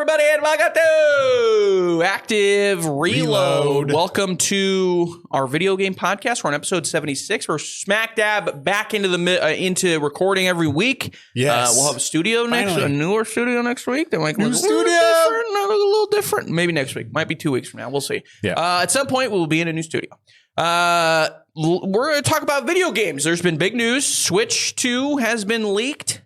everybody, and welcome to Active Reload. Welcome to our video game podcast. We're on episode 76. We're smack dab back into recording every week. Yes. We'll have a newer studio next week. That might look New studio. a little different. Maybe next week. Might be 2 weeks from now. We'll see. Yeah. At some point, we'll be in a new studio. We're going to talk about video games. There's been big news. Switch 2 has been leaked.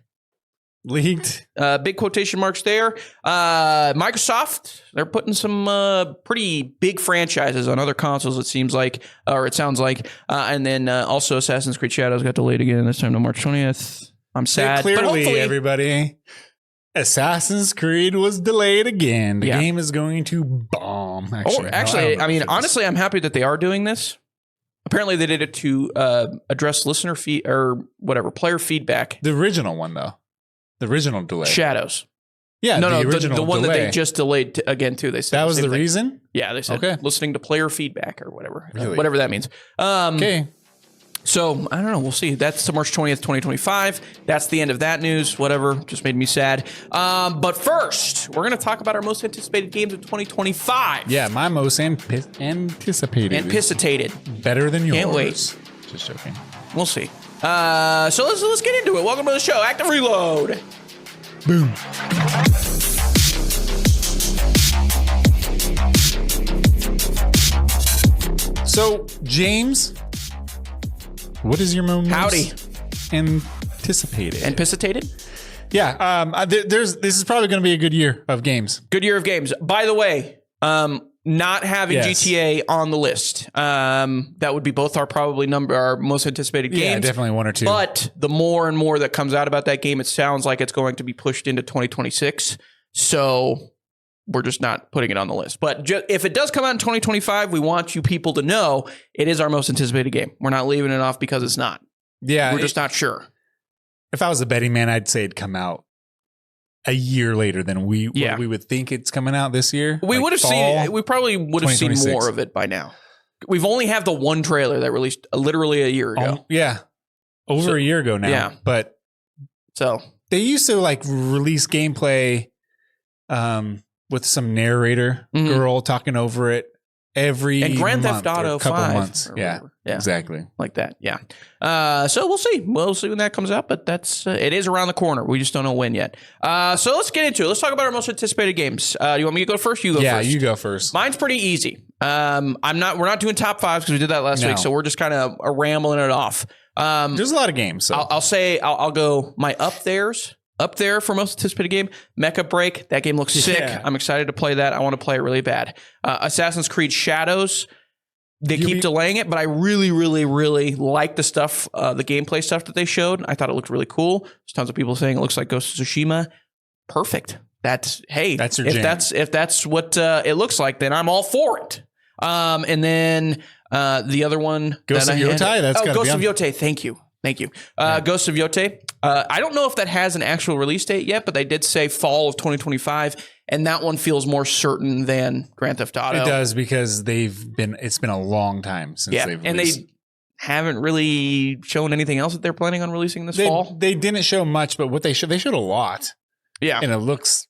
Big quotation marks there. Microsoft, they're putting some pretty big franchises on other consoles, it seems like, or it sounds like. And then also Assassin's Creed Shadows got delayed again, this time to March 20th. I'm sad. Clearly, but hopefully, everybody, Assassin's Creed was delayed again. The game is going to bomb. Honestly, I'm happy that they are doing this. Apparently, they did it to address listener player feedback. The original one, though. The original delay. Shadows. Yeah, the one that they just delayed again, too. They said that was the reason? Yeah, they said listening to player feedback or whatever. Really? Whatever that means. Okay. So, I don't know. We'll see. That's to March 20th, 2025. That's the end of that news. Whatever. Just made me sad. But first, we're going to talk about our most anticipated games of 2025. Yeah, my most anticipated. Better than yours. Can't wait. Just joking. We'll see. So let's get into it. Welcome to the show, Active Reload. Boom. So, James, what is your most anticipated? Anticipated? Yeah. This is probably going to be a good year of games. Good year of games. By the way, not having GTA on the list. That would be both our most anticipated games. Yeah, definitely one or two. But the more and more that comes out about that game, it sounds like it's going to be pushed into 2026. So we're just not putting it on the list. But if it does come out in 2025, we want you people to know it is our most anticipated game. We're not leaving it off because it's not. Yeah. We're just not sure. If I was a betting man, I'd say it'd come out a year later than we would think it's coming out this year. We probably would have seen more of it by now. We've only had the one trailer that released literally a year ago. Over a year ago now. Yeah. But so they used to release gameplay with some narrator girl talking over it every Grand month Theft Auto or couple 5 months. Yeah, exactly. Like that. Yeah. So we'll see. We'll see when that comes out, but that's it is around the corner. We just don't know when yet. So let's get into it. Let's talk about our most anticipated games. You want me to go first? You go first. Yeah, you go first. Mine's pretty easy. We're not doing top fives because we did that last week, so we're just kind of rambling it off. There's a lot of games. So. I'll go my up there for most anticipated game, Mecha Break. That game looks sick. Yeah. I'm excited to play that. I want to play it really bad. Assassin's Creed Shadows. They keep delaying it, but I really, really, really like the stuff, the gameplay stuff that they showed. I thought it looked really cool. There's tons of people saying it looks like Ghost of Tsushima. Perfect. That's your jam. If that's what it looks like, then I'm all for it. And then the other one, Ghost of Yotei. Ghost of Yotei. Thank you. Ghost of Yotei. I don't know if that has an actual release date yet, but they did say fall of 2025, and that one feels more certain than Grand Theft Auto. It does because it's been a long time since they've released. And they haven't really shown anything else that they're planning on releasing this fall. They didn't show much, but what they showed a lot. Yeah. And it looks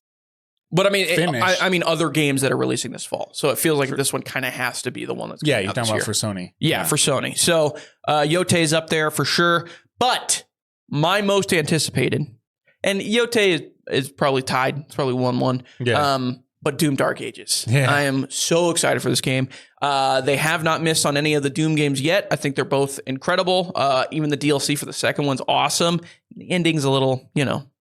But I mean other games that are releasing this fall. So it feels like this one kind of has to be the one that's coming out you're talking about for Sony. Yeah, for Sony. So Yotei's up there for sure. But my most anticipated, and Yotei is probably tied. It's probably 1-1. Yeah. But Doom Dark Ages. Yeah. I am so excited for this game. They have not missed on any of the Doom games yet. I think they're both incredible. Even the DLC for the second one's awesome. The ending's a little,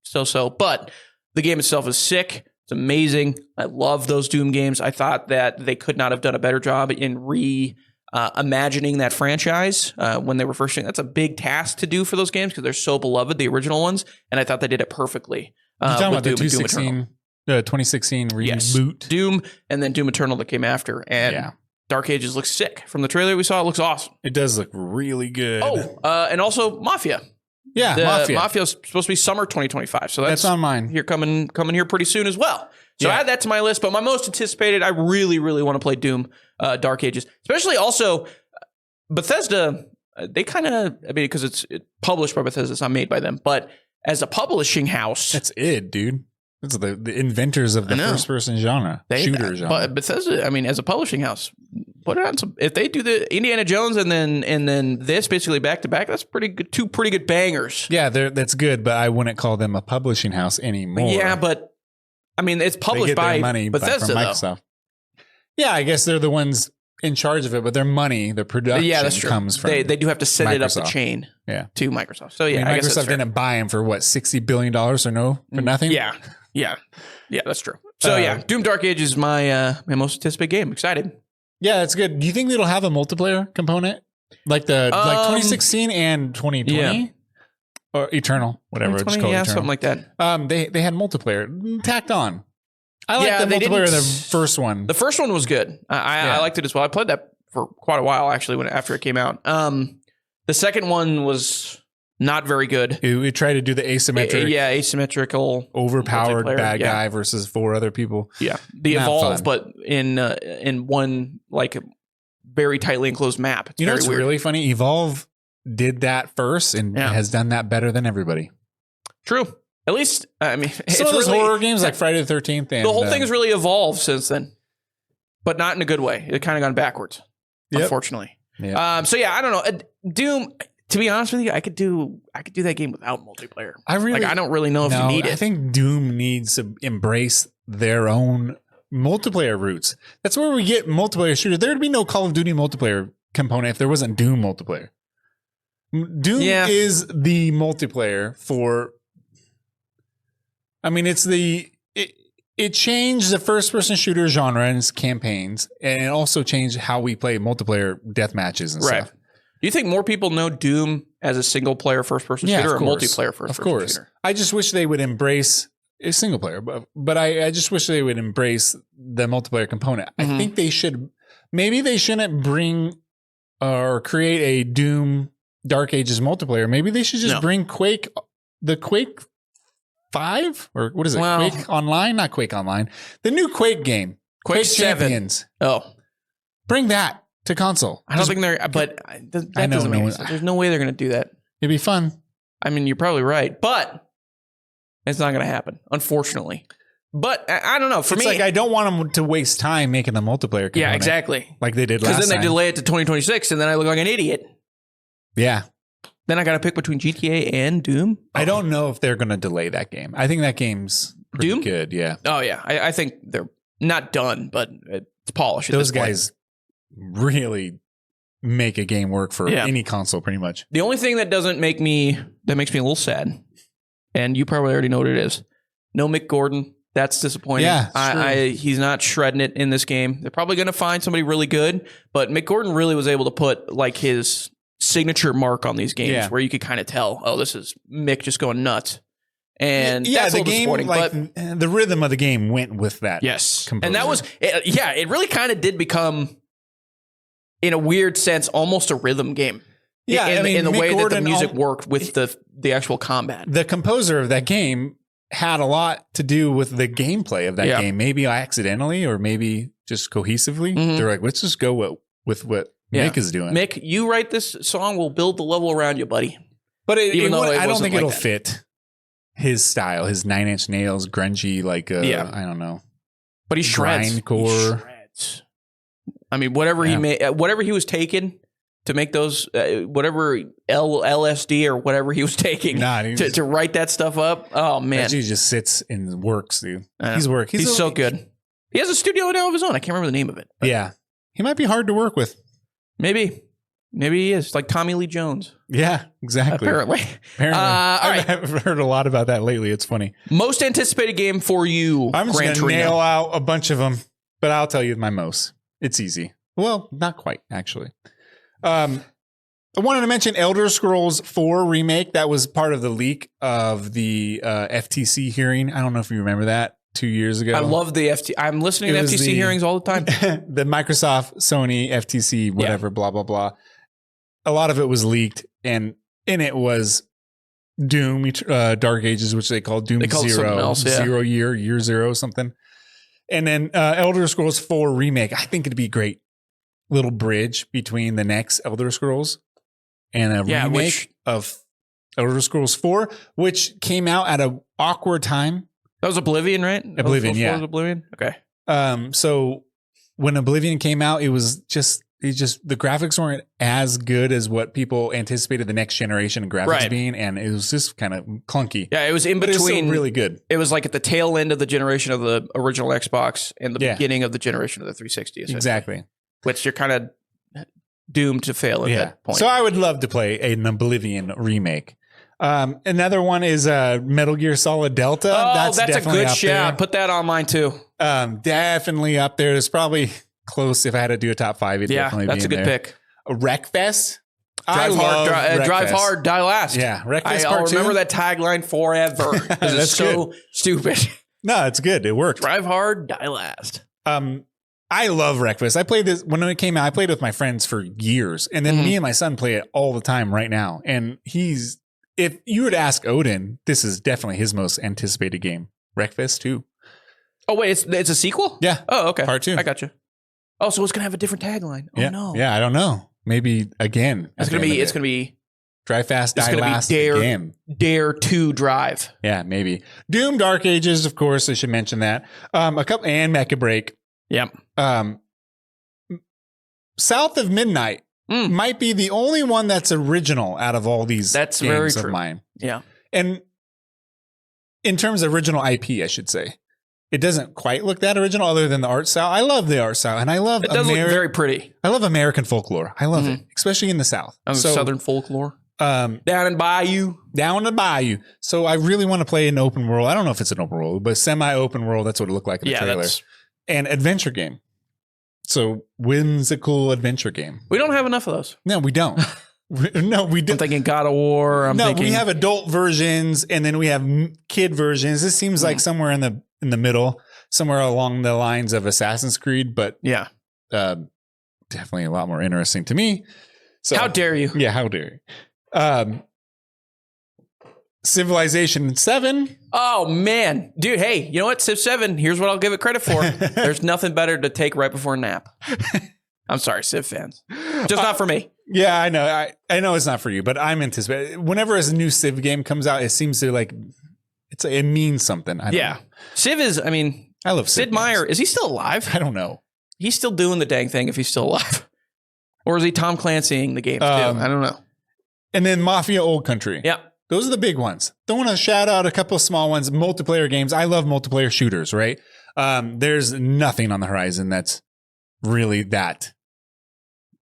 so-so. But the game itself is sick. It's amazing. I love those Doom games. I thought that they could not have done a better job in imagining that franchise when they were first doing. That's a big task to do for those games because they're so beloved, the original ones, and I thought they did it perfectly. You're talking about the 2016 reboot? Yes. Doom, and then Doom Eternal that came after. And Dark Ages looks sick. From the trailer we saw, it looks awesome. It does look really good. And also Mafia. Yeah, Mafia's supposed to be summer 2025. So that's on mine. Here coming here pretty soon as well. So I add that to my list. But my most anticipated, I really, really want to play Doom Dark Ages. Especially also Bethesda, they kind of, because it's published by Bethesda, it's not made by them. But as a publishing house. That's it, dude. It's the inventors of the first-person genre, shooter genre. But Bethesda, I mean, as a publishing house, put it on some. If they do the Indiana Jones and then this basically back to back, that's pretty good. Two pretty good bangers. Yeah, that's good, but I wouldn't call them a publishing house anymore. Yeah, but I mean, it's published by Bethesda, from Microsoft. Though. Yeah, I guess they're the ones in charge of it, but their money, the production comes from. They do have to send it up the chain. To Microsoft. So yeah, I guess Microsoft didn't buy him for what, $60 billion or no for nothing. Yeah, that's true. So Doom Dark Age is my most anticipated game. Excited. Yeah, it's good. Do you think it'll have a multiplayer component like 2016 and 2020 or Eternal, whatever it's called? Yeah, something like that. They had multiplayer tacked on. I like the multiplayer in the first one. The first one was good. I liked it as well. I played that for quite a while actually after it came out. The second one was not very good. We tried to do the asymmetrical, overpowered bad guy versus 4 other people. Yeah, the Evolve, but in one like very tightly enclosed map. It's what's really funny? Evolve did that first and has done that better than everybody. True. At least, I mean, some of those horror games like Friday the 13th. And, the whole thing has really evolved since then, but not in a good way. It kind of gone backwards, unfortunately. Yep. So yeah, I don't know. Doom. To be honest with you, I could do that game without multiplayer. I don't really know if you need it. I think Doom needs to embrace their own multiplayer roots. That's where we get multiplayer shooters. There would be no Call of Duty multiplayer component if there wasn't Doom multiplayer. Doom is the multiplayer for. I mean, it changed the first-person shooter genre and its campaigns, and it also changed how we play multiplayer death matches and stuff. Do you think more people know Doom as a single-player first-person shooter or multiplayer first-person shooter? I just wish they would embrace a single player, but I just wish they would embrace the multiplayer component. I think they should. Maybe they shouldn't bring or create a Doom Dark Ages multiplayer. Maybe they should just bring Quake 5 or what is it? Quake Online, not Quake Online. The new Quake game, Quake 7. Champions. Bring that to console. I don't think they're, but that doesn't make sense. There's no way they're going to do that. It'd be fun. I mean, you're probably right, but it's not going to happen, unfortunately. But I don't know. For me, like I don't want them to waste time making a multiplayer component. Yeah, exactly. Like they did last time. Because then they delay it to 2026, and then I look like an idiot. Yeah. Then I got to pick between GTA and Doom. I don't know if they're going to delay that game. I think that game's pretty Doom? Good. Yeah. Oh, yeah. I think they're not done, but it's polished. Those guys really make a game work for any console, pretty much. The only thing that makes me a little sad, and you probably already know what it is. No Mick Gordon. That's disappointing. Yeah, he's not shredding it in this game. They're probably going to find somebody really good, but Mick Gordon really was able to put like his signature mark on these games where you could kind of tell, oh, this is Mick just going nuts. And that's the game, like but the rhythm of the game went with that. Yes. Composer. And that was, it really kind of did become, in a weird sense, almost a rhythm game. Yeah. In the way that the music worked with the actual combat. The composer of that game had a lot to do with the gameplay of that game. Maybe accidentally or maybe just cohesively. They're like, let's just go with what Mick is doing. Mick, you write this song, we'll build the level around you, buddy. But I don't think it'll fit his style, his 9 Inch Nails, grungy, like, I don't know. But he shreds. Grindcore. He shreds. I mean, whatever he made, whatever he was taking to make those, whatever LSD or whatever he was taking to write that stuff up. Oh, man. He just sits and works, dude. He's so good. He has a studio now of his own. I can't remember the name of it. Yeah. He might be hard to work with. Maybe he is. Like Tommy Lee Jones. Yeah, exactly. Apparently. All right. I've heard a lot about that lately. It's funny. Most anticipated game for you, I'm just going to nail out a bunch of them, but I'll tell you my most. It's easy. Well, not quite, actually. I wanted to mention Elder Scrolls 4 Remake. That was part of the leak of the FTC hearing. I don't know if you remember that 2 years ago. I love the FTC. I'm listening to FTC hearings all the time. The Microsoft, Sony, FTC, whatever, blah, blah, blah. A lot of it was leaked, and in it was Doom, Dark Ages, which they called Doom Zero, year zero, something. And then Elder Scrolls 4 Remake. I think it'd be great. Little bridge between the next Elder Scrolls and a remake of Elder Scrolls 4, which came out at an awkward time That was Oblivion, right? Oblivion, yeah. Was Oblivion? Okay. So when Oblivion came out, it just the graphics weren't as good as what people anticipated the next generation of graphics being, and it was just kind of clunky. Yeah, it was in between. It was still really good. It was like at the tail end of the generation of the original Xbox and the beginning of the generation of the 360. Exactly. Which you're kind of doomed to fail at that point. So I would love to play an Oblivion remake. Another one is Metal Gear Solid Delta. Oh, that's a good shout. There. Put that on mine too. Definitely up there. It's probably close. If I had to do a top 5, it'd definitely be that's a good pick. Wreckfest. Drive hard, die last. Yeah, Wreckfest I'll remember that tagline forever because it's so stupid. No, it's good. It worked. Drive hard, die last. I love Wreckfest. I played this when it came out. I played it with my friends for years, and then me and my son play it all the time right now. And if you were to ask Odin, this is definitely his most anticipated game. Wreckfest 2. Oh wait, it's a sequel? Yeah. Oh, okay. Part 2. I got you. Oh, so it's gonna have a different tagline. Oh no. Yeah, I don't know. Maybe again. It's gonna be Drive fast, die last. Dare to drive. Yeah, maybe. Doom Dark Ages, of course. I should mention that. And Mecha Break. Yep. South of Midnight might be the only one that's original out of all these games very true. Of mine. Yeah. And in terms of original IP, I should say, it doesn't quite look that original other than the art style. I love the art style, and I love it. Does look very pretty. I love American folklore. I love it, especially in the South. Southern folklore. Down in Bayou. Down in Bayou. So I really want to play an open world. I don't know if it's an open world, but semi-open world. That's what it looked like in the trailer. And adventure game. So whimsical adventure game. We don't have enough of those. No, we don't. No, we don't. I'm thinking God of War. We have adult versions and then we have kid versions. This seems like somewhere in the middle, somewhere along the lines of Assassin's Creed, but definitely a lot more interesting to me. So how dare you? Yeah, how dare you? Civilization 7. Oh man, dude. Hey, you know what? Civ 7. Here's what I'll give it credit for. There's nothing better to take right before a nap. I'm sorry, Civ fans. Just not for me. Yeah, I know. I know it's not for you, but I'm anticipating. Whenever a new Civ game comes out, it seems to it means something. I don't know. Civ is. I mean, I love Civ Sid Meier. Is he still alive? I don't know. He's still doing the dang thing if he's still alive, or is he Tom Clancying the games too? I don't know. And then Mafia Old Country. Yeah. Those are the big ones. Don't want to shout out a couple of small ones. Multiplayer games. I love multiplayer shooters, right? There's nothing on the horizon that's really that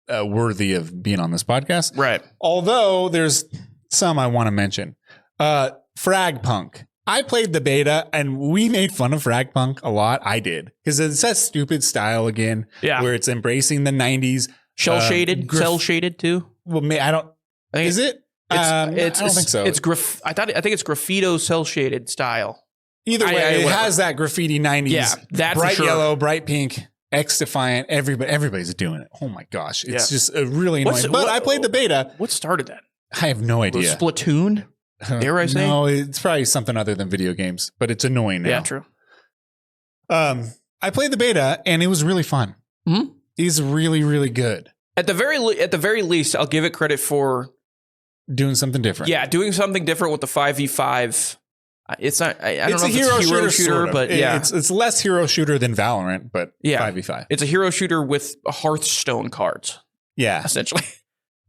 worthy of being on this podcast. Right. Although there's some I want to mention. Fragpunk. I played the beta and we made fun of Fragpunk a lot. I did. Because it's that stupid style again. Yeah. Where it's embracing the 90s. Cell shaded too. Well, is it? I don't think so. It's I think it's graffito cell shaded style. Either way, it has that graffiti 90s. Yeah, that's bright yellow, bright pink, X Defiant. Everybody's doing it. Oh my gosh, it's just really annoying. But I played the beta. What started that? I have no idea. Splatoon? Dare I say? No, it's probably something other than video games. But it's annoying now. Yeah, true. I played the beta and it was really fun. Mm-hmm. It's really, really good. At the very least, I'll give it credit for doing something different. Yeah, doing something different with the 5v5. It's not. I don't know if it's a hero shooter, but yeah, it's less hero shooter than Valorant, but 5v5. It's a hero shooter with Hearthstone cards. Yeah, essentially.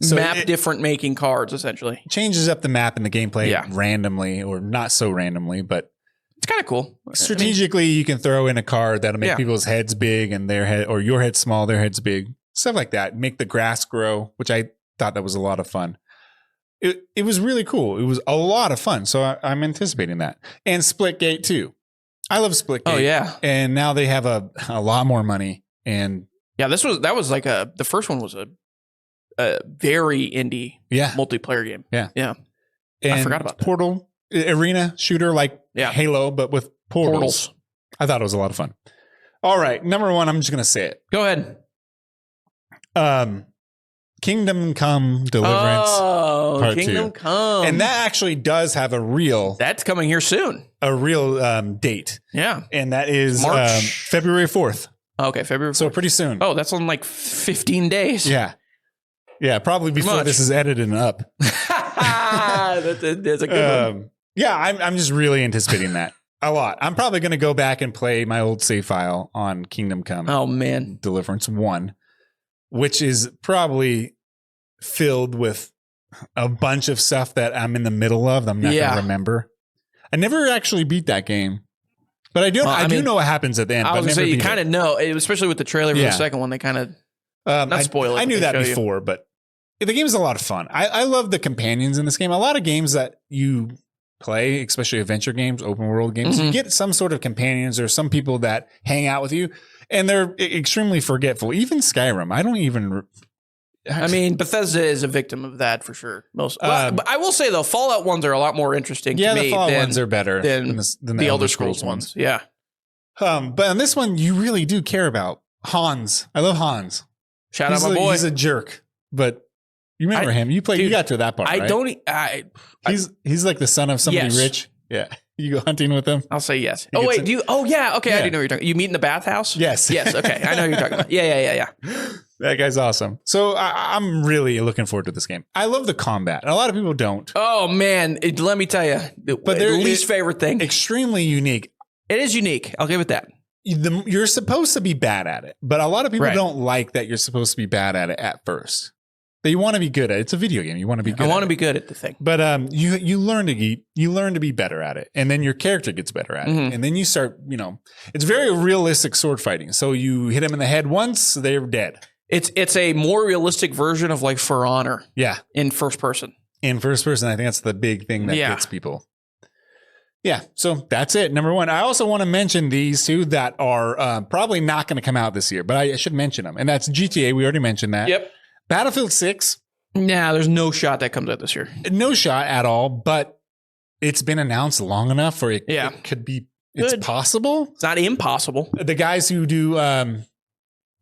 So different making cards, essentially. Changes up the map and the gameplay randomly, or not so randomly, but it's kind of cool. Strategically, you can throw in a card that'll make people's heads big and their head, or your head small, their head's big. Stuff like that. Make the grass grow, which I thought that was a lot of fun. It was really cool. It was a lot of fun. So I'm anticipating that. And Splitgate too. I love Splitgate. Oh yeah. And now they have a lot more money. And yeah, that was like the first one was a very indie multiplayer game. Yeah. Yeah. And I forgot about that. Portal arena shooter like Halo, but with portals. I thought it was a lot of fun. All right. Number 1, I'm just going to say it. Go ahead. Kingdom Come Deliverance Part Kingdom 2. Come. And that actually does have a real... That's coming here soon. A real date. Yeah. And that is March. February 4th. Okay, February 4th. So pretty soon. Oh, that's on like 15 days. Yeah. Yeah, probably before this is edited and up. That's a good one. Yeah, I'm just really anticipating that. A lot. I'm probably going to go back and play my old save file on Kingdom Come. Oh, man. Deliverance 1, which is probably filled with a bunch of stuff that I'm in the middle of. I'm not going to remember. I never actually beat that game, but I do know what happens at the end. I was going to say, you kind of know, especially with the trailer for the second one, they kind of, not spoil it. I knew that before, but the game is a lot of fun. I love the companions in this game. A lot of games that you play, especially adventure games, open world games, you get some sort of companions or some people that hang out with you, and they're extremely forgetful. Even Skyrim, I don't even. I mean, Bethesda is a victim of that for sure. But I will say though, Fallout ones are a lot more interesting. To me the Fallout ones are better than the Elder Scrolls ones. Yeah. But on this one, you really do care about Hans. I love Hans. Shout out my boy. He's a jerk, but. You remember him? You got to that part. Right? He's like the son of somebody rich. Yeah. You go hunting with him? I'll say yes. Oh, wait. Yeah. Okay. Yeah. I do know what you're talking about. You meet in the bathhouse? Yes. Yes. Okay. I know what you're talking about. Yeah. That guy's awesome. So I'm really looking forward to this game. I love the combat. A lot of people don't. Oh, man. Let me tell you. But the least favorite thing. Extremely unique. It is unique. I'll give it that. You're supposed to be bad at it. But a lot of people don't like that you're supposed to be bad at it at first. That you want to be good at. It's a video game. You want to be good. I want to be good at the thing. But you learn to be better at it, and then your character gets better at it, and then you start. It's very realistic sword fighting. So you hit them in the head once, they're dead. It's a more realistic version of like For Honor. Yeah, in first person. I think that's the big thing that gets people. Yeah, so that's it. Number 1. I also want to mention these two that are probably not going to come out this year, but I should mention them, and that's GTA. We already mentioned that. Yep. Battlefield 6. Nah, there's no shot that comes out this year. No shot at all, but it's been announced long enough for it. Yeah. It could be. Good. It's possible. It's not impossible. The guys who do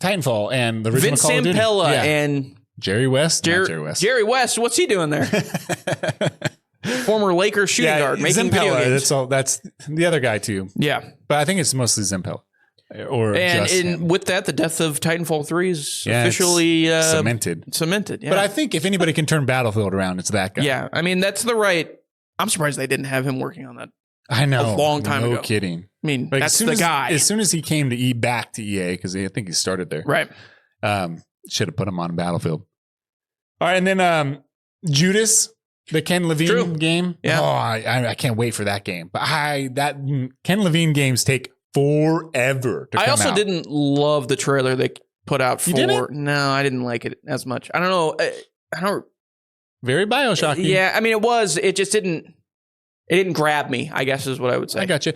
Titanfall and the original Vince Call of Duty. Sampella and Jerry West. Jerry West. What's he doing there? Former Lakers shooting guard making video games. That's the other guy too. Yeah, but I think it's mostly Zampella. With that, the death of Titanfall 3 is officially cemented. Yeah. But I think if anybody can turn Battlefield around, it's that guy. Yeah, I mean that's the right. I'm surprised they didn't have him working on that. I know, a long time ago. No kidding. I mean, that's the guy. As soon as he came to back to EA, because I think he started there, right? Should have put him on Battlefield. All right, and then Judas, the Ken Levine game. Yeah, I can't wait for that game. But Ken Levine games take forever to come out. I also didn't love the trailer they put out for. No, I didn't like it as much. I don't know. I don't. Very BioShock. Yeah, I mean, it just didn't. It didn't grab me, I guess is what I would say. I got you.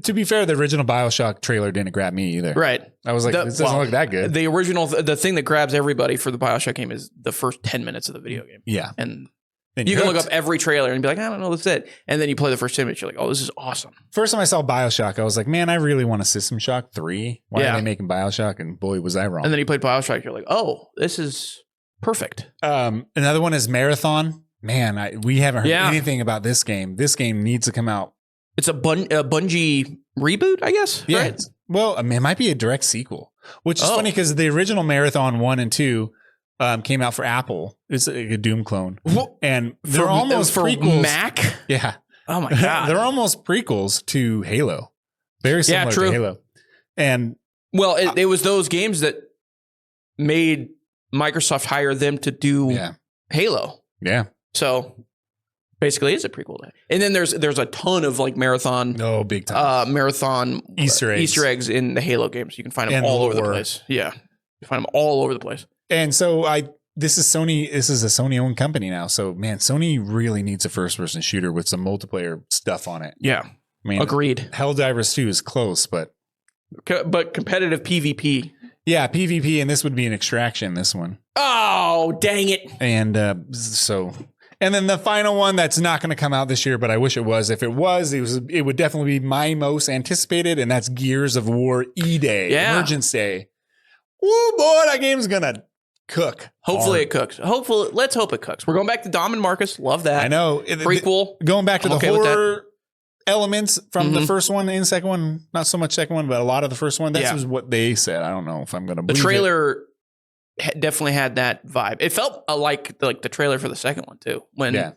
To be fair, the original BioShock trailer didn't grab me either. Right. I was like, this doesn't look that good. The original, the thing that grabs everybody for the BioShock game is the first 10 minutes of the video game. Yeah. And you can look up every trailer and be like, I don't know, that's it. And then you play the first 10 minutes, you're like, oh, this is awesome. First time I saw BioShock, I was like, man, I really want a System Shock 3. Why are they making BioShock? And boy, was I wrong. And then you played BioShock, you're like, oh, this is perfect. Another one is Marathon. Man, we haven't heard anything about this game. This game needs to come out. It's a Bungie reboot, I guess. Yeah. Right? Well, I mean, it might be a direct sequel, which is funny because the original Marathon 1 and 2 came out for Apple. It's a Doom clone. And they're almost prequels. Mac? Yeah. Oh, my God. They're almost prequels to Halo. Very similar to Halo. And well, it was those games that made Microsoft hire them to do Halo. Yeah. So basically it's a prequel. And then there's a ton of like Marathon. No, big time. Marathon Easter eggs in the Halo games. You can find them all over the place. Yeah. You find them all over the place. And so this is Sony. This is a Sony owned company now. So man, Sony really needs a first person shooter with some multiplayer stuff on it. Yeah. I mean, agreed. Helldivers 2 is close, but competitive PvP. Yeah, PvP, and this would be an extraction, this one. Oh, dang it. And and then the final one that's not going to come out this year, but I wish it was. If it was, it would definitely be my most anticipated, and that's Gears of War E-Day, Emergence Day. Woo, boy, that game's going to cook. Hopefully it cooks. Let's hope it cooks. We're going back to Dom and Marcus. Love that. I know. Prequel. Going back to the horror elements from the first one and second one, not so much second one, but a lot of the first one. That's what they said. I don't know if I'm going to believe the trailer definitely had that vibe. It felt like the trailer for the second one too, when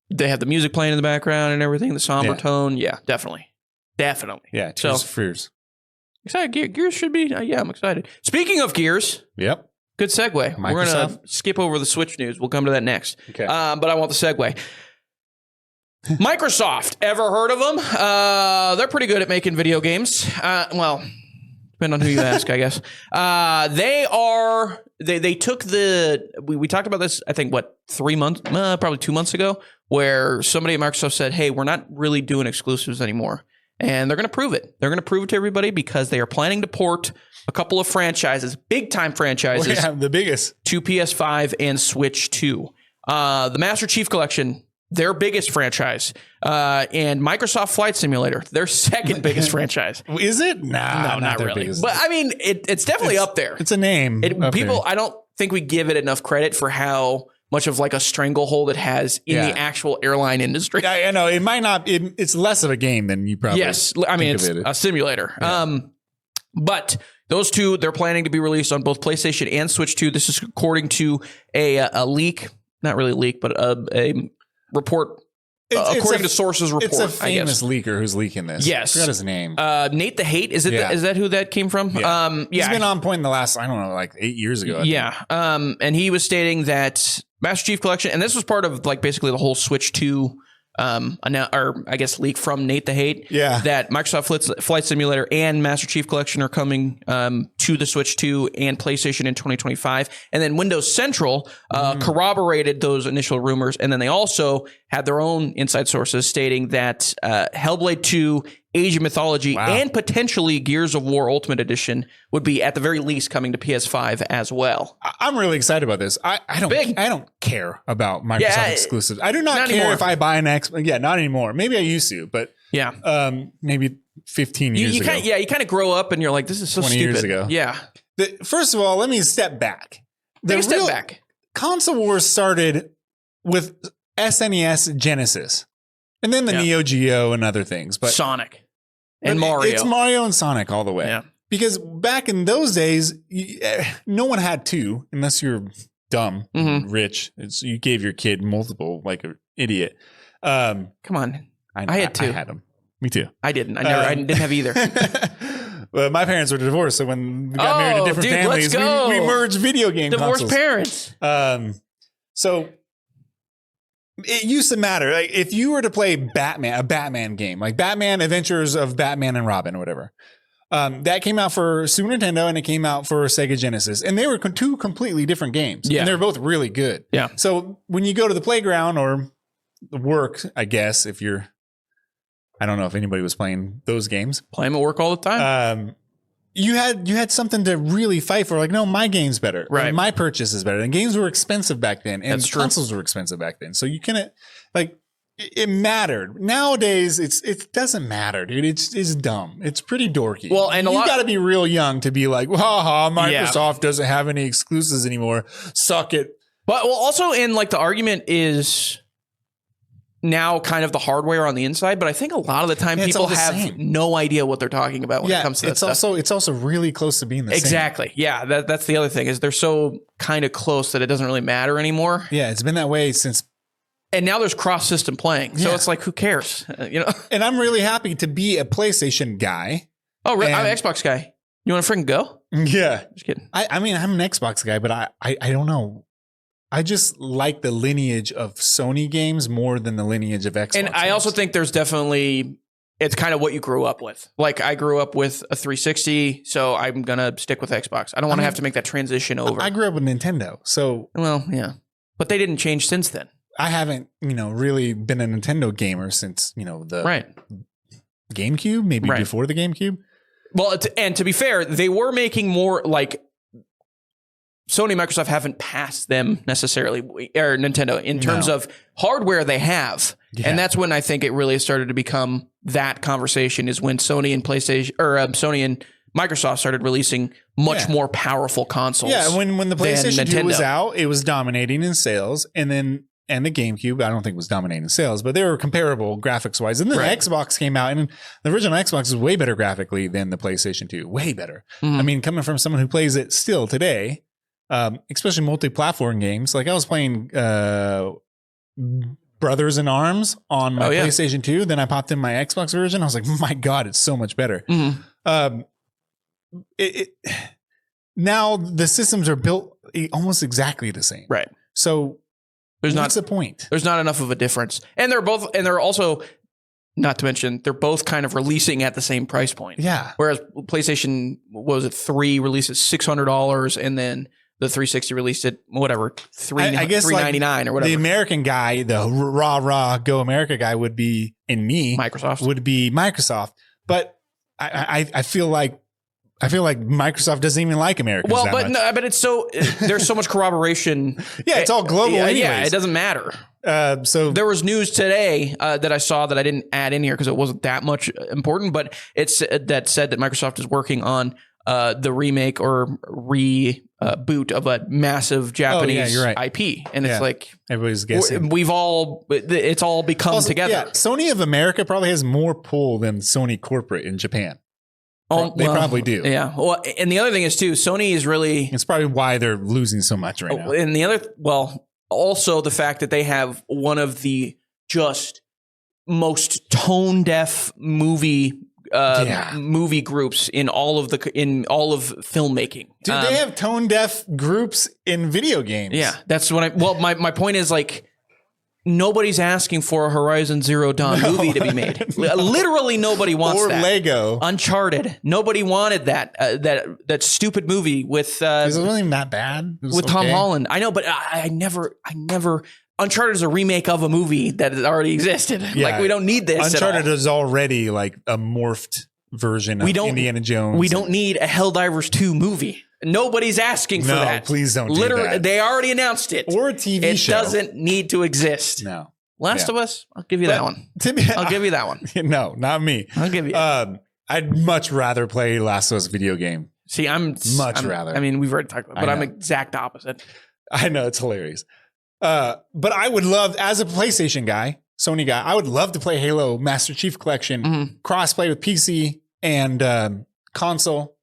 they have the music playing in the background and everything, the somber tone. Yeah, definitely. Definitely. Yeah, So Tears for Fears. excited. Gears should be. Yeah, I'm excited. Speaking of Gears, Yep. good segue. We're Microsoft? gonna skip over the Switch news. We'll come to that next. Okay. But I want the segue. Microsoft. Ever heard of them? They're pretty good at making video games. Well, depending on who you ask, I guess. They took we talked about this, I think, 3 months, probably 2 months ago, where somebody at Microsoft said, hey, we're not really doing exclusives anymore. And they're going to prove it. They're going to prove it to everybody because they are planning to port a couple of franchises, big time franchises, the biggest, to PS5 and Switch 2. The Master Chief Collection, their biggest franchise, and Microsoft Flight Simulator, their second biggest franchise. Is it? Nah, No, not really. biggest. But I mean, it's definitely up there. It's a name. People, I don't think we give it enough credit for how much of like a stranglehold it has in the actual airline industry. I know it might not. It's less of a game than you probably. Yes, I mean it's a simulator. Yeah. But those two, they're planning to be released on both PlayStation and Switch 2. This is according to a leak, not really a leak, but a report. According to sources report, it's a famous leaker who's leaking this. Yes, I forgot his name. Nate the Hate. Is that who that came from? Yeah. He's been on point in the last, I don't know, like 8 years ago. And he was stating that Master Chief Collection, and this was part of like basically the whole Switch 2 leak from Nate the Hate. Yeah. That Microsoft Flight Simulator and Master Chief Collection are coming to the Switch 2 and PlayStation in 2025. And then Windows Central corroborated those initial rumors. And then they also had their own inside sources stating that Hellblade 2, Age of Mythology, and potentially Gears of War Ultimate Edition would be at the very least coming to PS5 as well. I'm really excited about this. I don't care about Microsoft exclusives. I do not care anymore. if I buy an Xbox. Yeah, not anymore. Maybe I used to, but maybe 15 years ago. You kind of grow up and you're like, this is so 20 stupid. years ago. Yeah. First of all, let me step back. Take a step back. Console wars started with SNES Genesis. And then the Neo Geo and other things. But Sonic and Mario. It's Mario and Sonic all the way. Yeah. Because back in those days, no one had two, unless you're dumb, rich. You gave your kid multiple like an idiot. Come on. I had two. I had them. Me too. I didn't. I didn't have either. Well, my parents were divorced, so when we got married to different families, we merged video game divorced consoles. Parents. So it used to matter. Like if you were to play a Batman game, like Batman Adventures of Batman and Robin or whatever, that came out for Super Nintendo and it came out for Sega Genesis. And they were two completely different games. Yeah. And they're both really good. Yeah. So when you go to the playground or the work, I guess, I don't know if anybody was playing those games. Play them at work all the time. You had something to really fight for. Like, no, my game's better. Right. My purchase is better. And games were expensive back then. And consoles were expensive back then. So you couldn't, it mattered. Nowadays, it doesn't matter, dude. It's dumb. It's pretty dorky. Well, and you got to be real young to be like, Microsoft doesn't have any exclusives anymore. Suck it. But also in like the argument is now kind of the hardware on the inside, but I think a lot of the time people have no idea what they're talking about when it comes to that stuff. It's also really close to being the same. Exactly. Yeah, that's the other thing is they're so kind of close that it doesn't really matter anymore. Yeah, it's been that way since. And now there's cross-system playing, so it's like, who cares? And I'm really happy to be a PlayStation guy. Oh, really? I'm an Xbox guy. You want to freaking go? Yeah. Just kidding. I mean, I'm an Xbox guy, but I don't know. I just like the lineage of Sony games more than the lineage of Xbox. And I also think there's definitely, it's kind of what you grew up with. Like I grew up with a 360, so I'm going to stick with Xbox. I don't want to have to make that transition over. I grew up with Nintendo, so. Well, yeah. But they didn't change since then. I haven't, really been a Nintendo gamer since, the GameCube, maybe before the GameCube. Well, and to be fair, they were making more like Sony and Microsoft haven't passed them necessarily, or Nintendo, in terms of hardware they have. Yeah. And that's when I think it really started to become that conversation is when Sony and PlayStation, or Sony and Microsoft started releasing much more powerful consoles. Yeah, when the PlayStation 2 was out, it was dominating in sales. And the GameCube, I don't think was dominating in sales, but they were comparable graphics wise. And then the Xbox came out, and the original Xbox is way better graphically than the PlayStation 2. Way better. I mean, coming from someone who plays it still today, especially multi-platform games. Like I was playing Brothers in Arms on my yeah. PlayStation 2. Then I popped in my Xbox version. I was like, my God, it's so much better. Mhm. Now the systems are built almost exactly the same. Right. So what's the point? There's not enough of a difference. And they're also, not to mention, they're both kind of releasing at the same price point. Yeah. Whereas PlayStation, what was it, 3 released at $600, and then the 360 released at whatever, $399 or whatever. The American guy, the rah Go America guy would be Microsoft. But I feel like Microsoft doesn't even like Americans. Well, that much. but it's there's so much corroboration. Yeah, it's all global. Yeah, it doesn't matter. So there was news today that I saw that I didn't add in here because it wasn't that much important, but it's that said that Microsoft is working on the remake or reboot of a massive Japanese IP, and it's like everybody's guessing. It's all become also, together. Yeah, Sony of America probably has more pull than Sony corporate in Japan. They probably do. Yeah. Well, and the other thing is too, Sony is really. It's probably why they're losing so much right now. And the other, also the fact that they have one of the just most tone deaf movie groups in all of filmmaking. Dude, they have tone deaf groups in video games. Yeah, that's what my point is, like, nobody's asking for a Horizon Zero Dawn movie to be made. Literally nobody wants that. Or Lego. Uncharted. Nobody wanted that that stupid movie with it wasn't even that bad. With Tom Holland. I know, but I never Uncharted is a remake of a movie that already existed. Yeah. Like, we don't need this. Uncharted is already like a morphed version of Indiana Jones. We don't need a Helldivers 2 movie. Nobody's asking for that. Please don't do that. They already announced it. Or a TV show. It doesn't need to exist. No. Last of Us, I'll give you that one. I'll give you that one. No, not me. I'll give you I'd much rather play Last of Us video game. See, I'm rather. I mean, we've already talked about it, but I'm exact opposite. I know, it's hilarious. But I would love, as a PlayStation guy, Sony guy, I would love to play Halo Master Chief Collection, cross-play with PC and console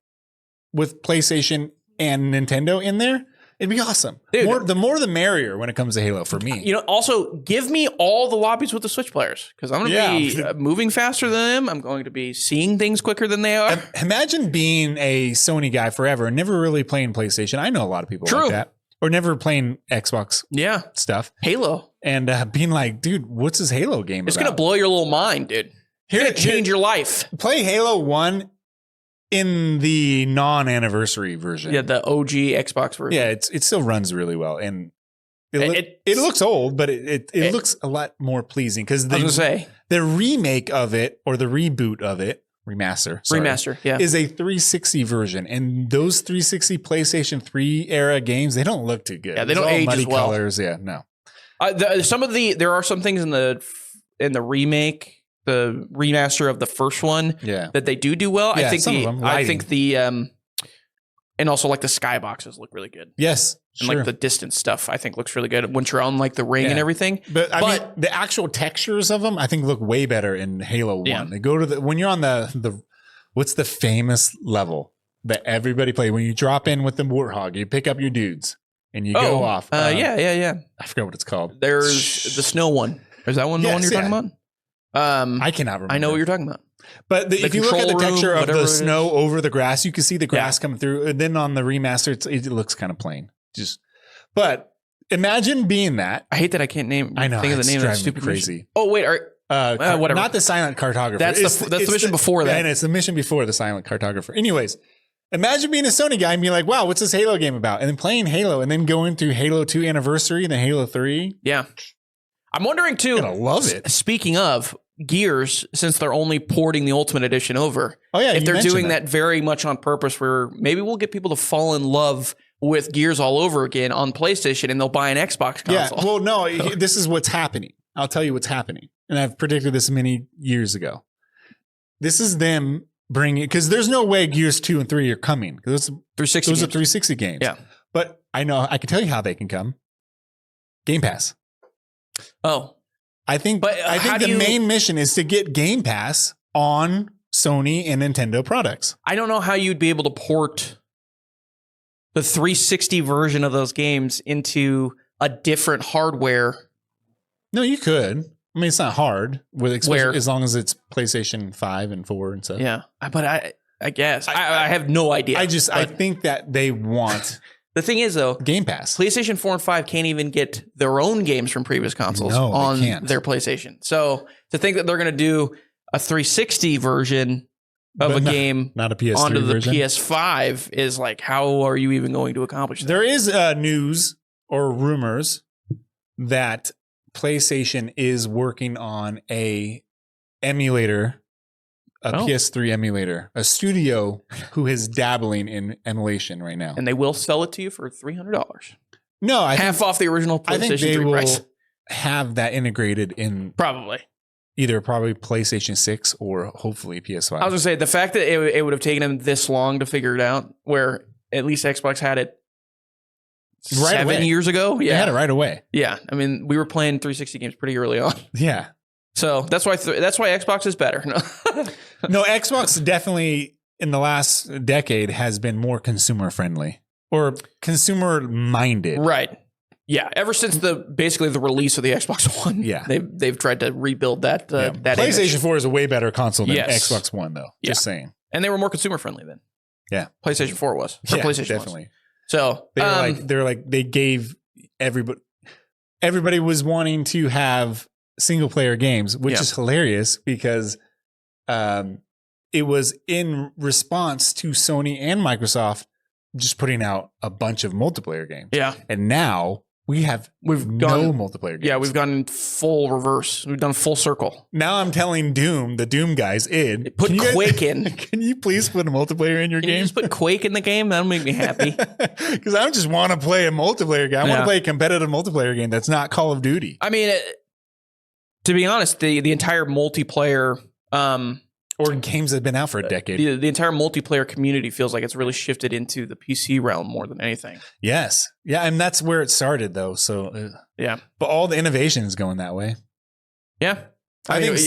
with PlayStation and Nintendo in there. It'd be awesome. Dude, the more the merrier when it comes to Halo for me. You know, also give me all the lobbies with the Switch players, because I'm going to be moving faster than them. I'm going to be seeing things quicker than they are. Imagine being a Sony guy forever and never really playing PlayStation. I know a lot of people like that. Or never playing Xbox stuff. Halo. And being like, dude, what's this Halo game It's going to blow your little mind, dude. It's going to change your life. Play Halo 1 in the non-anniversary version. Yeah, the OG Xbox version. Yeah, it still runs really well. And it looks old, but it looks a lot more pleasing. Because the remake of it, or the reboot of it, remaster, is a 360 version. And those 360 PlayStation 3 era games, they don't look too good. Yeah, they don't age as well. Colors. Yeah, no. There are some things in the remake, the remaster of the first one, that they do well. Yeah, I think and also like the skyboxes look really good. Yes. And like the distance stuff, I think looks really good once you're on like the ring and everything. But I mean, the actual textures of them, I think, look way better in Halo 1. They go to when you're on the what's the famous level that everybody play when you drop in with the Warthog, you pick up your dudes and you go off. Yeah. I forgot what it's called. There's the snow one. Is that one the one you're talking about? I cannot remember. I know what you're talking about. But if you look at the texture of the snow over the grass, you can see the grass coming through. And then on the remaster, it looks kind of plain. But imagine being that. I hate that I can't think of the name of that stupid crazy. Mission. Oh wait, whatever. Not the silent cartographer. That's the mission before that. And it's the mission before the silent cartographer. Anyways, imagine being a Sony guy and being like, "Wow, what's this Halo game about?" And then playing Halo, and then going through Halo 2 Anniversary and then Halo 3. Yeah, I'm wondering too. I love it. Speaking of Gears, since they're only porting the Ultimate Edition over, if they're doing that very much on purpose, where maybe we'll get people to fall in love with Gears all over again on PlayStation, and they'll buy an Xbox console. Yeah, well, no, this is what's happening. I'll tell you what's happening, and I've predicted this many years ago. This is them bringing, because there's no way Gears 2 and 3 are coming. Those are 360 games. Yeah, but I know I can tell you how they can come. Game Pass. Oh. I think the main mission is to get Game Pass on Sony and Nintendo products. I don't know how you'd be able to port the 360 version of those games into a different hardware No, you could. I mean, it's not hard with Where? as long as it's PlayStation 5 and 4 and stuff. Yeah, but I guess I have no idea. I think that they want the thing is though, Game Pass. PlayStation 4 and 5 can't even get their own games from previous consoles No, they on can't. their PlayStation. So to think that they're going to do a 360 version of But a game not a PS3 onto the version. PS5 is like, how are you even going to accomplish that? There is news or rumors that PlayStation is working on a emulator, a PS3 emulator, a studio who is dabbling in emulation right now. And they will sell it to you for $300. No, Half off the original I think PlayStation they 3 will price. have that integrated in Probably. either probably PlayStation 6 or hopefully PS5. I was going to say, the fact that it would have taken them this long to figure it out, where at least Xbox had it Right 7 away. years ago. They had it right away. Yeah. I mean, we were playing 360 games pretty early on. Yeah. So that's why Xbox is better. No, Xbox definitely in the last decade has been more consumer friendly or consumer minded. Right. Yeah. Ever since basically the release of the Xbox One. Yeah. They've tried to rebuild that that PlayStation image. 4 is a way better console than Yes. Xbox One though. Just saying. And they were more consumer friendly then. Yeah. PlayStation 4 was. Or Yeah, PlayStation definitely. was. So They gave everybody was wanting to have single player games, which is hilarious because it was in response to Sony and Microsoft just putting out a bunch of multiplayer games. Yeah. And now we've no multiplayer games. Yeah, we've gone full reverse. We've done full circle. Now I'm telling the Doom guys, Put Quake in. Can you please put a multiplayer in your Can you game? just put Quake in the game? That'll make me happy. Because I just want to play a multiplayer game. I want to play a competitive multiplayer game that's not Call of Duty. I mean, to be honest, the entire multiplayer or games that have been out for a decade. The entire multiplayer community feels like it's really shifted into the PC realm more than anything. Yes. Yeah, and that's where it started though. So yeah. But all the innovation is going that way. Yeah. I mean, we're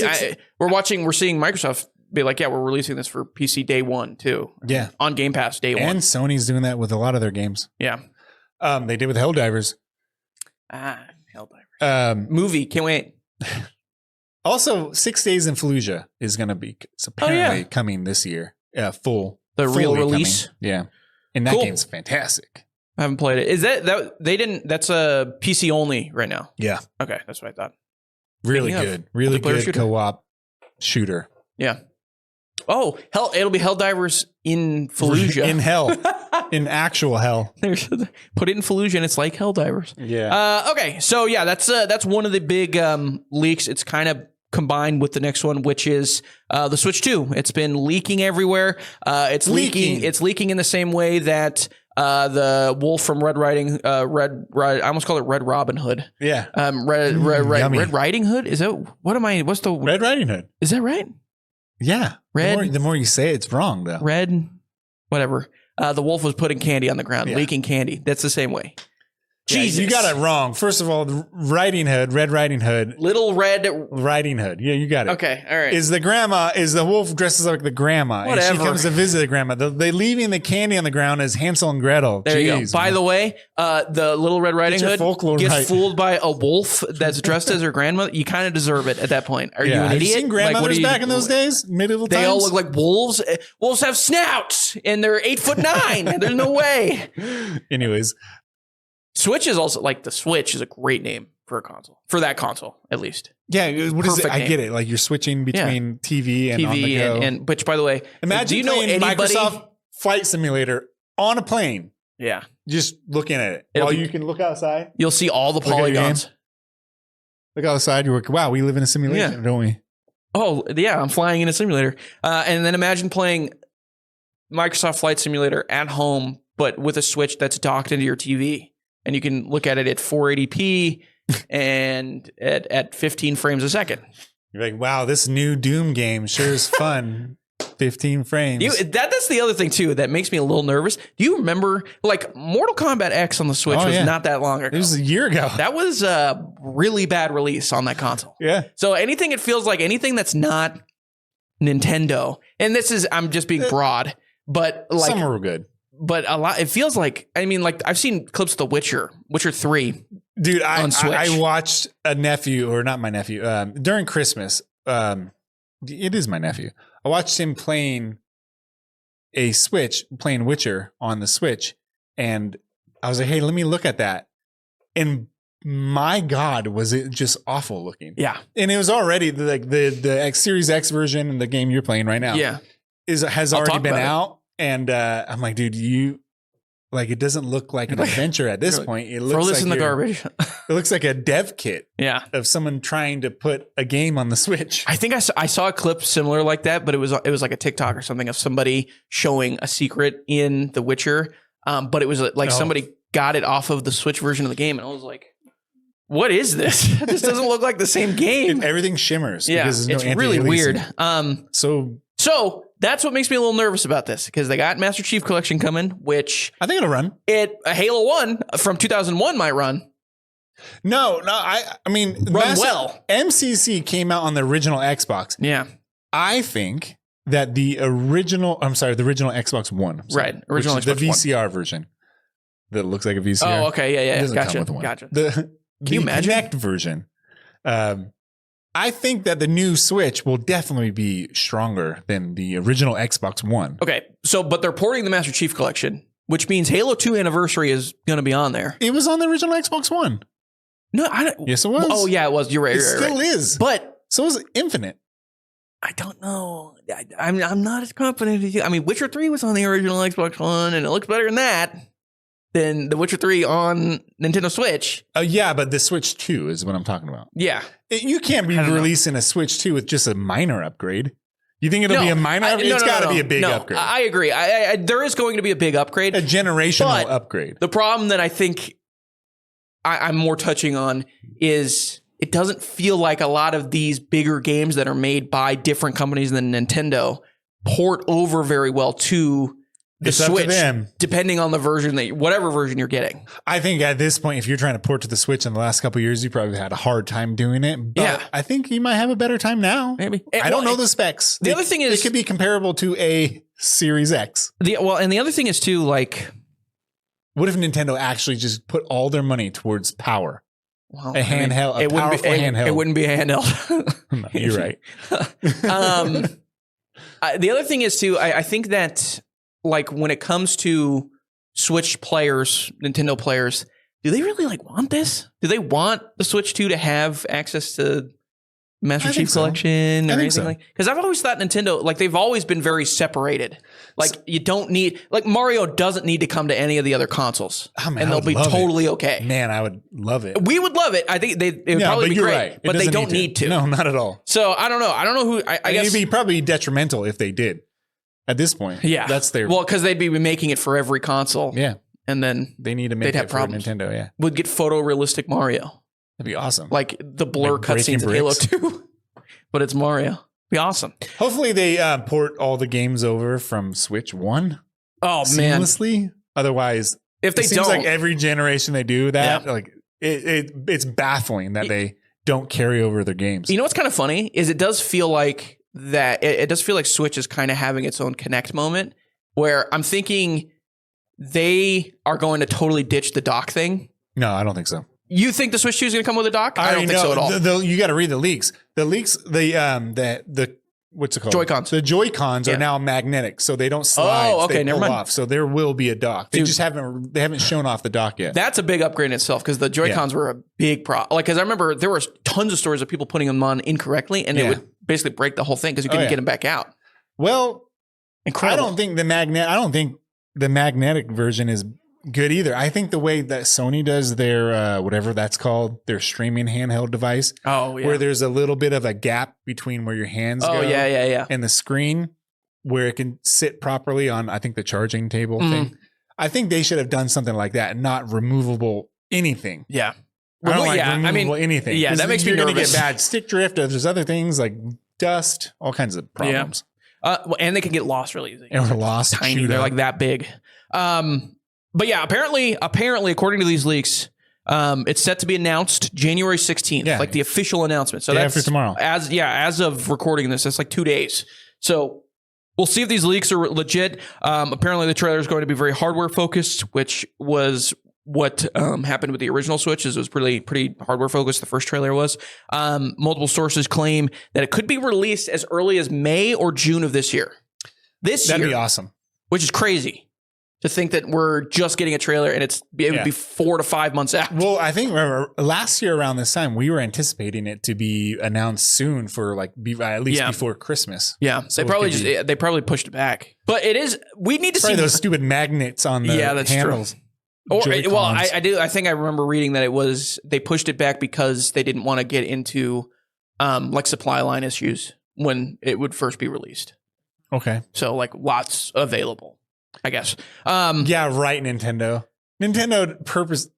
seeing Microsoft be like, yeah, we're releasing this for PC day one too. Yeah. On Game Pass day one. And Sony's doing that with a lot of their games. Yeah. They did with Helldivers. Helldivers. Movie, can't wait. Also, 6 Days in Fallujah is going to be apparently coming this year. Full. The real release? Coming. Yeah. And that game's fantastic. I haven't played it. Is that's a PC only right now? Yeah. Okay, that's what I thought. Really good. Really good shooter? co-op shooter. Yeah. Oh, it'll be Helldivers in Fallujah. In hell. In actual hell. Put it in Fallujah and it's like Helldivers. Yeah. Okay, so yeah, that's one of the big leaks. It's kind of combined with the next one, which is the Switch 2. It's been leaking everywhere. It's leaking in the same way that the wolf from Red I almost call it Red Robin Hood. Yeah. Red Riding Hood? Is that what's the Red Riding Hood? Is that right? Yeah. Red. The more you say it's wrong though. Red, whatever. The wolf was putting candy on the ground, leaking candy. That's the same way. Jesus. You got it wrong. First of all, Red Riding Hood. Little Red Riding Hood. Yeah, you got it. Okay, all right. Is the wolf dresses like the grandma. Whatever. And she comes to visit the grandma. They leaving the candy on the ground as Hansel and Gretel. There you go. By the way, the Little Red Riding Hood gets fooled by a wolf that's dressed as her grandmother. You kind of deserve it at that point. Are you an idiot? Have you seen grandmothers back in those days? Medieval times? They all look like wolves. Wolves have snouts and they're 8'9". There's no way. Anyways. Switch is also like the Switch is a great name for a console, for that console at least. Yeah, what is it? I get it. Like you're switching between TV and on the go. And which, by the way, imagine do you know playing anybody? Microsoft Flight Simulator on a plane. Yeah, just looking at it while you can look outside. You'll see all the polygons. Look outside. You're like, wow, we live in a simulation, don't we? Oh yeah, I'm flying in a simulator. And then imagine playing Microsoft Flight Simulator at home, but with a Switch that's docked into your TV. And you can look at it at 480p and at 15 frames a second. You're like, wow, this new Doom game sure is fun. 15 frames. That's the other thing, too, that makes me a little nervous. Do you remember, like, Mortal Kombat X on the Switch was not that long ago? It was a year ago. That was a really bad release on that console. Yeah. So anything that's not Nintendo, and I'm just being broad, but like... Some were good. But a lot, it feels like, I mean, like I've seen clips of The Witcher 3. Dude, on Switch. I watched a nephew, or not my nephew, during Christmas. It is my nephew. I watched him playing Witcher on the Switch, and I was like, "Hey, let me look at that." And my God, was it just awful looking? Yeah, and it was already the X Series X version, the game you're playing right now. Yeah, has already been out, and I'm like, dude, it doesn't look like an adventure at this point. It looks throw this like in the garbage. It looks like a dev kit. Yeah, of someone trying to put a game on the Switch. I think I saw a clip similar like that, but it was like a TikTok or something of somebody showing a secret in The Witcher. But it was like somebody got it off of the Switch version of the game, and I was like, "What is this? This doesn't look like the same game." Everything shimmers. Yeah, because it's really weird. So that's what makes me a little nervous about this, because they got Master Chief Collection coming, which I think it'll run. Halo 1 from 2001 might run. No, I mean, well. MCC came out on the original Xbox. Yeah. I think that the original Xbox One. Right. Original Xbox the VCR version that looks like a VCR. Oh, okay. Yeah. It doesn't come Gotcha. with one. Gotcha. The you imagine? Kinect version. I think that the new Switch will definitely be stronger than the original Xbox One. Okay. But they're porting the Master Chief Collection, which means Halo 2 Anniversary is going to be on there. It was on the original Xbox One. No, I don't. Yes, it was. Oh, yeah, it was. You're right. It still is. But so is Infinite. I don't know. I'm not as confident as you. I mean, Witcher 3 was on the original Xbox One, and it looks better than that. Than The Witcher 3 on Nintendo Switch. Yeah, but the Switch 2 is what I'm talking about. Yeah. You can't be releasing a Switch 2 with just a minor upgrade. You think it'll be a minor upgrade? It's got to be a big upgrade. I agree. There is going to be a big upgrade. A generational upgrade. The problem that I think I'm more touching on is it doesn't feel like a lot of these bigger games that are made by different companies than Nintendo port over very well to the Switch, depending on the version whatever version you're getting. I think at this point, if you're trying to port to the Switch in the last couple of years, you probably had a hard time doing it. But yeah. I think you might have a better time now. Maybe. I don't know the specs. The other thing is, it could be comparable to a Series X. And the other thing is too, like, what if Nintendo actually just put all their money towards power? Well, a handheld, handheld. It wouldn't be a handheld. No, you're right. The other thing is too, I think that, like, when it comes to Switch players, Nintendo players, do they really want this? Do they want the Switch 2 to have access to Master Chief Collection or anything like? Because I've always thought Nintendo, they've always been very separated. You don't need, Mario doesn't need to come to any of the other consoles, and they'll be totally okay. Man, I would love it. We would love it. I think it would probably be great, right. But they don't need to. No, not at all. So I don't know. I don't know who. I guess it'd be probably detrimental if they did. At this point, yeah, that's their. Well, because they'd be making it for every console. Yeah, and then they need to make it for Nintendo. Yeah, would get photorealistic Mario. That'd be awesome. Like the blur cutscenes in Halo 2, but it's Mario. Be awesome. Hopefully, they port all the games over from Switch 1. Oh man, seamlessly. Otherwise, if they seems don't, like every generation they do that, it's baffling that they don't carry over their games. You know what's kind of funny is it does feel like. That it does feel like Switch is kind of having its own Connect moment where I'm thinking they are going to totally ditch the dock thing. No, I don't think so. You think the Switch 2 is going to come with a dock? I don't think so at all. You got to read the leaks. The what's it called? Joy-Cons. The Joy-Cons are now magnetic, so they don't slide. Oh, okay, they never mind. Off, so there will be a dock. They just haven't shown off the dock yet. That's a big upgrade in itself because the Joy-Cons were a big problem. Because I remember there were tons of stories of people putting them on incorrectly, and it would basically break the whole thing because you couldn't get them back out. Well, incredible. I don't think the magnetic version is good either. I think the way that Sony does their whatever that's called, their streaming handheld device, where there's a little bit of a gap between where your hands go and the screen, where it can sit properly on, I think, the charging table thing. I think they should have done something like that, and not removable anything. Yeah. I don't removable anything. Yeah, that makes me nervous. You're going to get bad stick drift. There's other things like dust, all kinds of problems. Yeah. And they can get lost really easy. And lost. Tiny. They're like that big. But yeah, apparently, according to these leaks, it's set to be announced January 16th, like the official announcement. So that's after tomorrow. As of recording this, it's like 2 days. So we'll see if these leaks are legit. Apparently, the trailer is going to be very hardware focused, which was what happened with the original Switch is it was pretty hardware focused. The first trailer was. Multiple sources claim that it could be released as early as May or June of this year. That'd be awesome. Which is crazy to think that we're just getting a trailer and it would be 4 to 5 months out. Well, I think remember last year around this time, we were anticipating it to be announced soon for like at least before Christmas. Yeah. So they probably pushed it back, but we need to see those stupid magnets on the handles. True. I think I remember reading that they pushed it back because they didn't want to get into like supply line issues when it would first be released. Okay. So like lots available, I guess. Yeah, right. Nintendo purpose.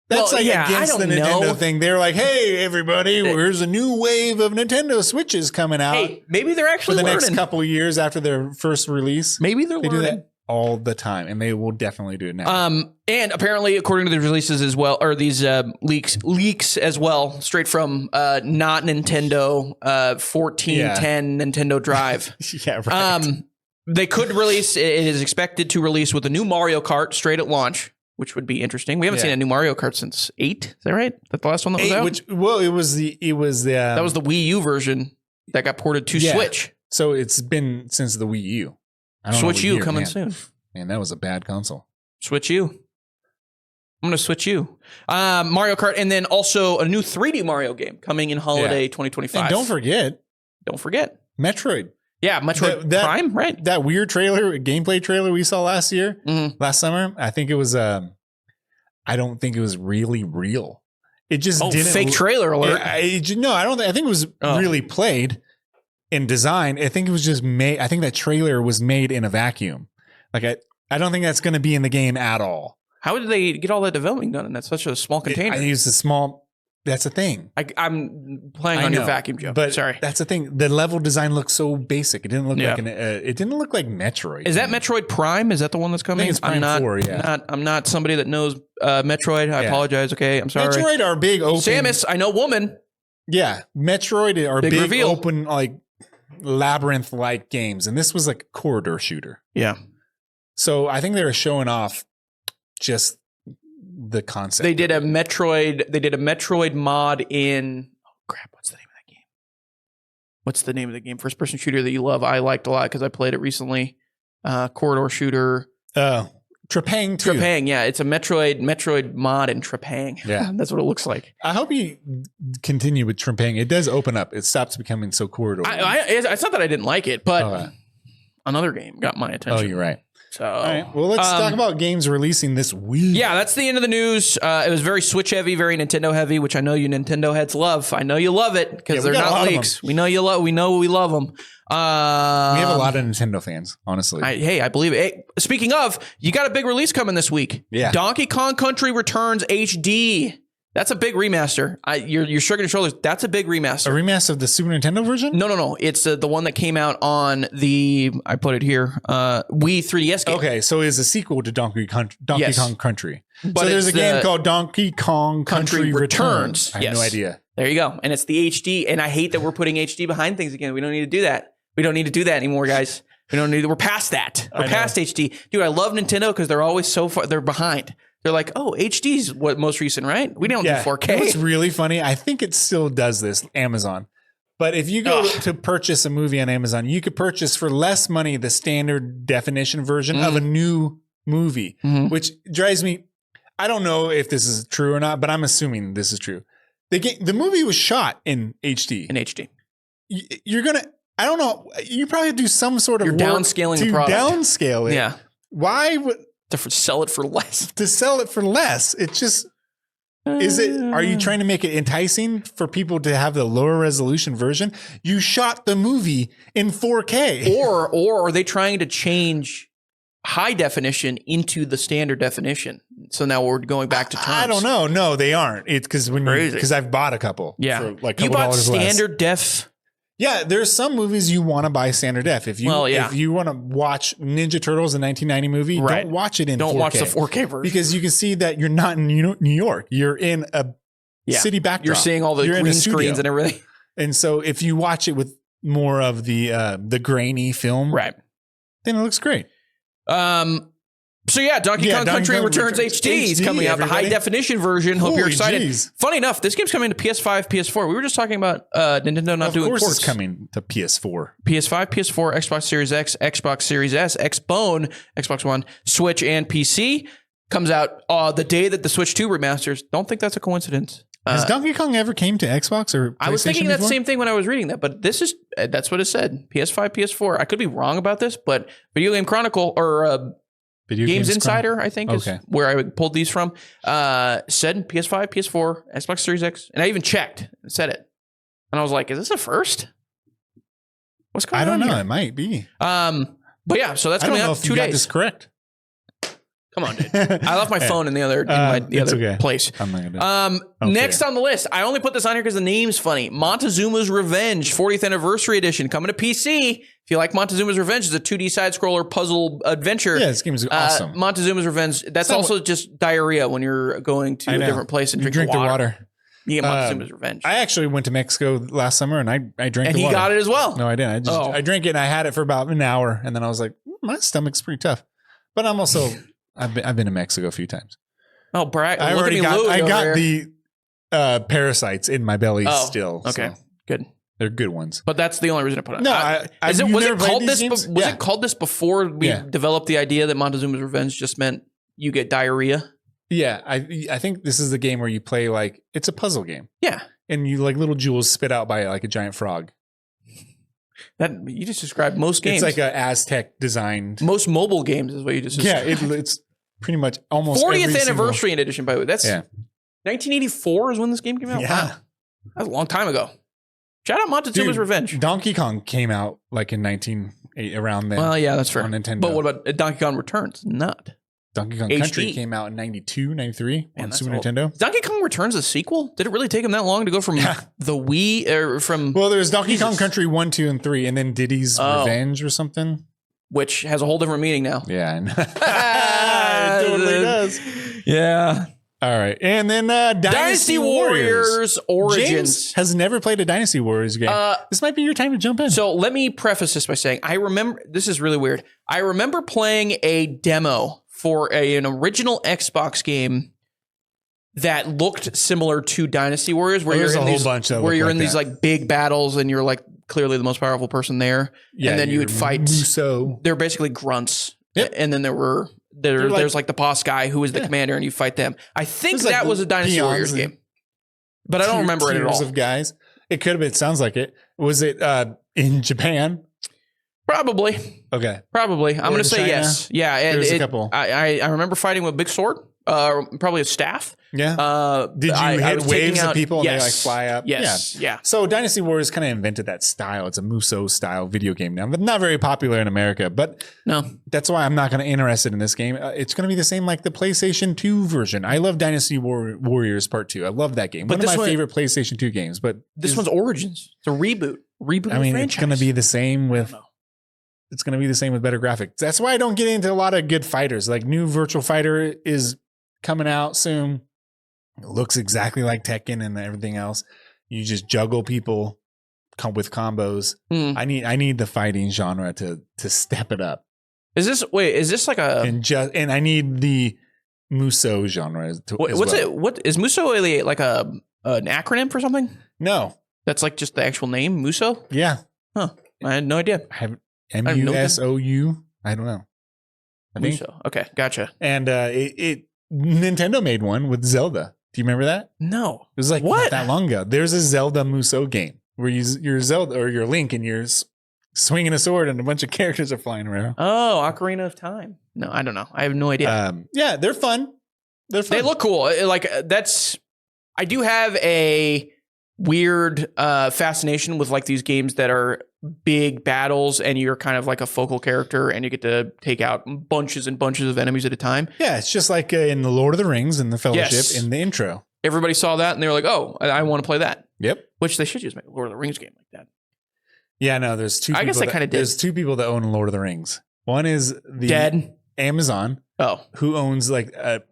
That's against the Nintendo thing. They're like, hey, everybody, there's a new wave of Nintendo Switches coming out. Hey, maybe they're actually for the next couple of years after their first release. Maybe they do that all the time, and they will definitely do it now. And apparently, according to the releases as well, or these leaks as well, straight from not Nintendo 1410 Nintendo Drive. Yeah, right. They could release. It is expected to release with a new Mario Kart straight at launch, which would be interesting. We haven't seen a new Mario Kart since 8. Is that right? That the last one that was out? It was the that was the Wii U version that got ported to Switch. So it's been since the Wii U. Switch U coming soon. Man, that was a bad console. Switch U. I'm going to switch you. Mario Kart, and then also a new 3D Mario game coming in holiday 2025. And don't forget. Metroid. Yeah, Metroid Prime, right? That weird gameplay trailer we saw last last summer. I think it was, I don't think it was really real. It just didn't. Fake trailer alert. I think it was really played and designed. I think it was just made. I think that trailer was made in a vacuum. Like, I don't think that's going to be in the game at all. How did they get all that development done in that such a small container? I use a small. That's a thing. I'm playing on your vacuum joke. But sorry, that's the thing. The level design looks so basic. It didn't look like it didn't look like Metroid. Is that Metroid Prime? Is that the one that's coming? I think it's Prime 4. Yeah. I'm not somebody that knows Metroid. I apologize. Okay, I'm sorry. Metroid are big open. Samus, I know woman. Yeah, Metroid are big reveal. Open like labyrinth like games, and this was like a corridor shooter. Yeah. So I think they were showing off just the concept. They did a Metroid mod in what's the name of that game? What's the name of the game? First person shooter that you love. I liked a lot because I played it recently. Corridor shooter. Trepang 2. Trepang, yeah. It's a Metroid mod in Trepang. Yeah. That's what it looks like. I hope you continue with Trepang. It does open up. It stops becoming so corridor. It's not that I didn't like it, but another game got my attention. Oh, you're right. So, all right. Well, let's talk about games releasing this week. Yeah, that's the end of the news. It was very Switch heavy, very Nintendo heavy, which I know you Nintendo heads love. I know you love it because they're not leaks. We know we love them. We have a lot of Nintendo fans, honestly. I believe it. Hey, speaking of, you got a big release coming this week. Yeah. Donkey Kong Country Returns HD. That's a big remaster. You're shrugging your shoulders. That's a big remaster. A remaster of the Super Nintendo version? No. It's the one that came out on I put it here, Wii 3DS game. Okay, so it's a sequel to Donkey Kong Country. But so there's a game called Donkey Kong Country Returns. I have no idea. There you go. And it's the HD. And I hate that we're putting HD behind things again. We don't need to do that. We don't need to do that anymore, guys. We're past that. We're past HD. Dude, I love Nintendo because they're always so far. They're behind. They're like, HD's what most recent, right? We don't do 4K. It's really funny. I think it still does this, Amazon. But if you go to purchase a movie on Amazon, you could purchase for less money the standard definition version of a new movie, which drives me. I don't know if this is true or not, but I'm assuming this is true. The movie was shot in HD. In HD. You're going to, I don't know. You probably do some sort of work downscaling the product. Downscale it. Yeah. Why would... To sell it for less. To sell it for less. It just... Are you trying to make it enticing for people to have the lower resolution version? You shot the movie in 4K. Or are they trying to change high definition into the standard definition? So now we're going back to terms. I don't know. No, they aren't. It's because I've bought a couple. Yeah. For like you bought less. standard def. Yeah, there's some movies you want to buy standard def. If you want to watch Ninja Turtles, the 1990 movie, don't watch it in 4K. Don't watch the 4K version. Because you can see that you're not in New York. You're in a city backdrop. You're seeing all the green screens and everything. And so if you watch it with more of the grainy film, right, then it looks great. So yeah, Donkey Kong Country Returns HD is coming out, the high definition version. Hope you're excited. Geez. Funny enough, this game's coming to PS5, PS4. We were just talking about Nintendo not doing ports. Of course it's coming to PS4. PS5, PS4, Xbox Series X, Xbox Series S, Xbone, Xbox One, Switch, and PC. Comes out the day that the Switch 2 remasters. Don't think that's a coincidence. Has Donkey Kong ever came to Xbox or PlayStation I was thinking that before? same thing when I was reading that, but that's what it said. PS5, PS4. I could be wrong about this, but Video Game Chronicle or Video Games Insider, I think, is where I pulled these from. Said PS5, PS4, Xbox Series X, and I even checked and said it. And I was like, is this a first? What's going on? I don't know. Here? It might be. But yeah, so that's coming out 2 days. Got this correct. Come on, dude. I left my phone in the other place. I'm not gonna Next on the list, I only put this on here because the name's funny. Montezuma's Revenge 40th Anniversary Edition coming to PC. If you like Montezuma's Revenge, it's a 2D side-scroller puzzle adventure. Yeah, this game is awesome. Montezuma's Revenge. That's also just diarrhea when you're going to a different place and drink the water. You get Montezuma's Revenge. I actually went to Mexico last summer and I drank the water. And he got it as well. No, I didn't. I drank it and I had it for about an hour and then I was like, my stomach's pretty tough. But I'm also I've been to Mexico a few times. Oh, brag! I got the parasites in my belly still. Okay, so good. They're good ones. But that's the only reason I put it. No, was it called this? Was it called this before we developed the idea that Montezuma's Revenge just meant you get diarrhea? Yeah, I think this is the game where you play like it's a puzzle game. Yeah, and you like little jewels spit out by like a giant frog. That you just described most games. It's like a Aztec designed. Most mobile games is what you just described. Yeah, it's pretty much almost 40th anniversary edition, by the way. That's 1984 is when this game came out. Yeah. Wow. That was a long time ago. Shout out Montezuma's Revenge. Donkey Kong came out like in 1980 around then. Well, yeah, that's fair. On Nintendo. But what about Donkey Kong Returns? Not. Donkey Kong Country came out in 92, 93 on Super Nintendo. Is Donkey Kong Returns a sequel? Did it really take him that long to go from the Wii or from... Well, there's Donkey Kong Country 1, 2, and 3, and then Diddy's Revenge or something. Which has a whole different meaning now. Yeah, I know. It totally does. Yeah. All right. And then Dynasty Warriors Origins. James has never played a Dynasty Warriors game. This might be your time to jump in. So let me preface this by saying, I remember... This is really weird. I remember playing a demo for an original Xbox game that looked similar to Dynasty Warriors, where you're in these like big battles and you're like clearly the most powerful person there. Yeah, and then you would fight Muso. They're basically grunts. Yep. And then there's like the boss guy who is the commander and you fight them. I think that was a Dynasty Warriors game. But I don't remember it at all. Of guys. It could have been, it sounds like it. Was it in Japan? Probably. Okay. Probably. I'm going to say yes. Yeah. And there's a couple. I remember fighting with a big sword, probably a staff. Yeah. Did you hit waves of people and they like fly up? Yes. Yeah. So Dynasty Warriors kind of invented that style. It's a Muso style video game now, but not very popular in America. But no, that's why I'm not going to interested in this game. It's going to be the same like the PlayStation 2 version. I love Dynasty Warriors Part 2. I love that game. One of my favorite PlayStation 2 games. But this one's Origins. It's a reboot. I mean, it's going to be the same with. It's going to be the same with better graphics. That's why I don't get into a lot of good fighters. Like new Virtual Fighter is coming out soon. It looks exactly like Tekken and everything else. You just juggle people with combos. I need the fighting genre to step it up. Is this like a and I need the Muso genre What is Muso like an acronym for something? No. That's like just the actual name, Muso? Yeah. Huh. I had no idea. MUSOU. I don't know. I think. Muso. Okay, gotcha. And Nintendo made one with Zelda. Do you remember that? No. It was like not that long ago. There's a Zelda Muso game where you're Zelda or you're Link and you're swinging a sword and a bunch of characters are flying around. Oh, Ocarina of Time. No, I don't know. I have no idea. Yeah, they're fun. They look cool. I do have a weird fascination with like these games that are big battles and you're kind of like a focal character and you get to take out bunches and bunches of enemies at a time. Yeah, it's just like in the Lord of the Rings and the Fellowship in the intro. Everybody saw that and they were like, oh, I want to play that. Yep. Which they should just make a Lord of the Rings game like that. Yeah, no, there's two. I guess I kind of did. There's two people that own Lord of the Rings. One is the Dead Amazon. Oh, who owns like a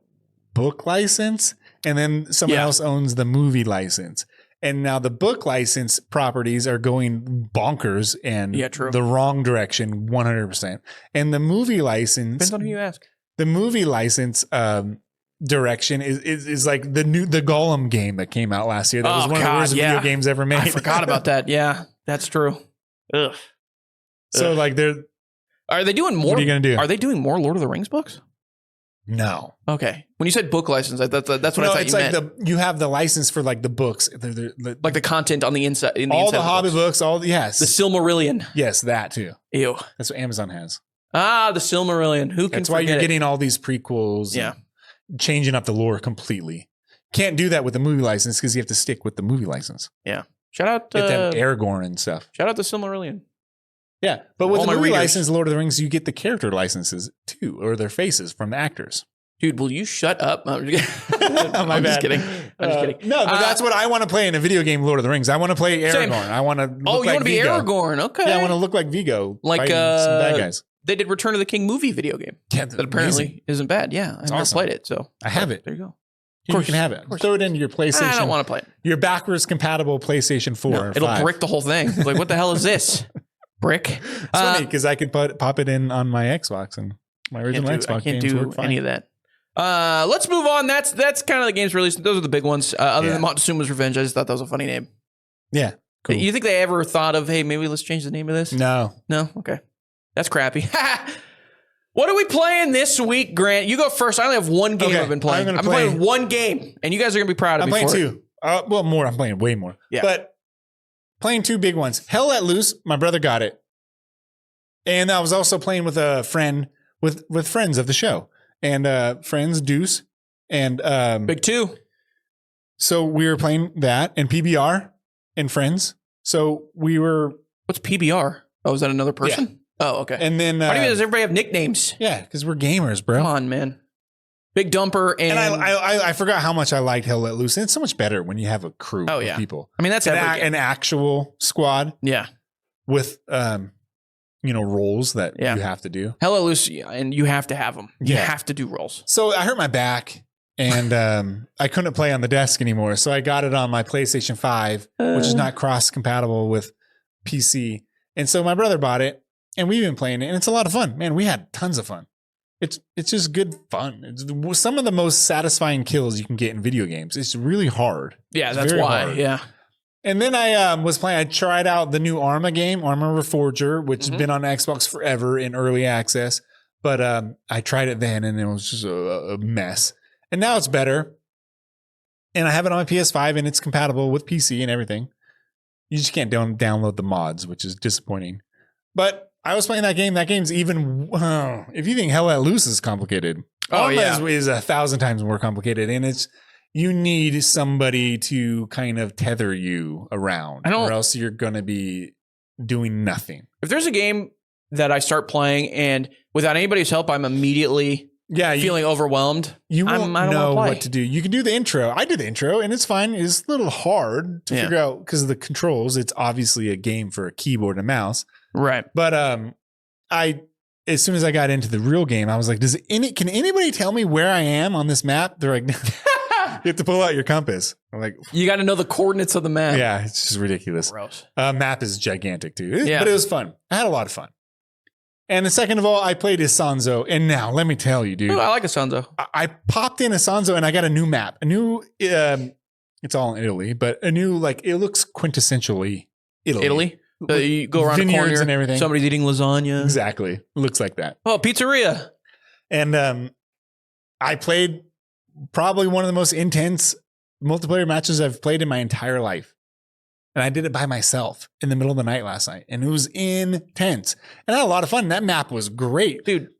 book license, and then someone else owns the movie license. And now the book license properties are going bonkers and the wrong direction, 100%. And the movie license depends on who you ask. the movie license direction is like the Gollum game that came out last year. That was one of the worst video games ever made. I forgot about that. Yeah, that's true. Ugh. So like are they doing more? What are you gonna do? Are they doing more Lord of the Rings books? No. Okay. When you said book license, that's what I thought it's you like meant. you have the license for like the books, Like the content on the inside. All the Hobbit books, yes. The Silmarillion. Yes, that too. Ew. That's what Amazon has. Ah, the Silmarillion. Who can That's why you're getting all these prequels. Yeah. Changing up the lore completely. Can't do that with the movie license because you have to stick with the movie license. Yeah. Shout out Get them Aragorn and stuff. Shout out to Silmarillion. Yeah. But with the movie license, Lord of the Rings, you get the character licenses too, or their faces from the actors. Dude, will you shut up? I'm just kidding. I'm just kidding. No, but that's what I want to play in a video game, Lord of the Rings. I want to play Aragorn. Same. I want to you want to be Aragorn. Okay. Yeah, I want to look like Vigo. Like some bad guys. They did Return of the King movie video game. Yeah, that apparently isn't bad. Yeah, I've never played it, so I have it. There you go. Of course you can have it. Throw it into your PlayStation. I don't want to play it. Your backwards compatible PlayStation 4. No, it'll brick the whole thing. Like, what the hell is this? Brick. It's funny because I could pop it in on my Xbox and my original Xbox games work fine. I can't do any of that. Let's move on. That's kind of the games released. Those are the big ones. Other than Montezuma's Revenge, I just thought that was a funny name. Yeah. Cool. You think they ever thought of, hey, maybe let's change the name of this? No. No? Okay. That's crappy. What are we playing this week, Grant? You go first. I only have one game I've been playing. I'm playing one game, and you guys are going to be proud of me. I'm playing two. Well, more. I'm playing way more. Yeah. But playing two big ones. Hell Let Loose. My brother got it. And I was also playing with a friend, with friends of the show. And friends, Deuce. And Big Two. So we were playing that and PBR and friends. So we were. What's PBR? Oh, is that another person? Yeah. Oh, okay. And then why does everybody have nicknames? Yeah, because we're gamers, bro. Come on, man. Big Dumper and I forgot how much I liked Hell Let Loose. And it's so much better when you have a crew of people. I mean, that's an actual squad. Yeah. With roles that you have to do. Hell Let Loose, and you have to have them. You have to do roles. So I hurt my back and I couldn't play on the desk anymore. So I got it on my PlayStation 5, which is not cross compatible with PC. And so my brother bought it. And we've been playing it, and it's a lot of fun. Man, we had tons of fun. It's just good fun. It's some of the most satisfying kills you can get in video games. It's really hard. Yeah, that's why. Hard. Yeah. And then I tried out the new Arma game, Arma Reforger, which has been on Xbox forever in early access. But I tried it then, and it was just a mess. And now it's better. And I have it on my PS5, and it's compatible with PC and everything. You just can't download the mods, which is disappointing. But I was playing that game. That game's even, if you think Hell Let Loose is complicated, is 1,000 times more complicated. And you need somebody to kind of tether you around, or else you're going to be doing nothing. If there's a game that I start playing and without anybody's help, I'm immediately feeling overwhelmed. You won't know what to do. You can do the intro. I did the intro and it's fine. It's a little hard to figure out because of the controls. It's obviously a game for a keyboard and mouse. Right. But as soon as I got into the real game, I was like, can anybody tell me where I am on this map? They're like, you have to pull out your compass. I'm like, you got to know the coordinates of the map. Yeah, it's just ridiculous. Gross. Map is gigantic too. But it was fun. I had a lot of fun. And the second of all, I played Isanzo. And now, let me tell you, dude. Ooh, I like Isanzo. I popped in Isanzo and I got a new map. It's all in Italy, but a new, it looks quintessentially Italy? You go around the corner and everything. Somebody's eating lasagna. Exactly. It looks like that. Oh, pizzeria. And I played probably one of the most intense multiplayer matches I've played in my entire life. And I did it by myself in the middle of the night last night. And it was intense. And I had a lot of fun. That map was great. Dude,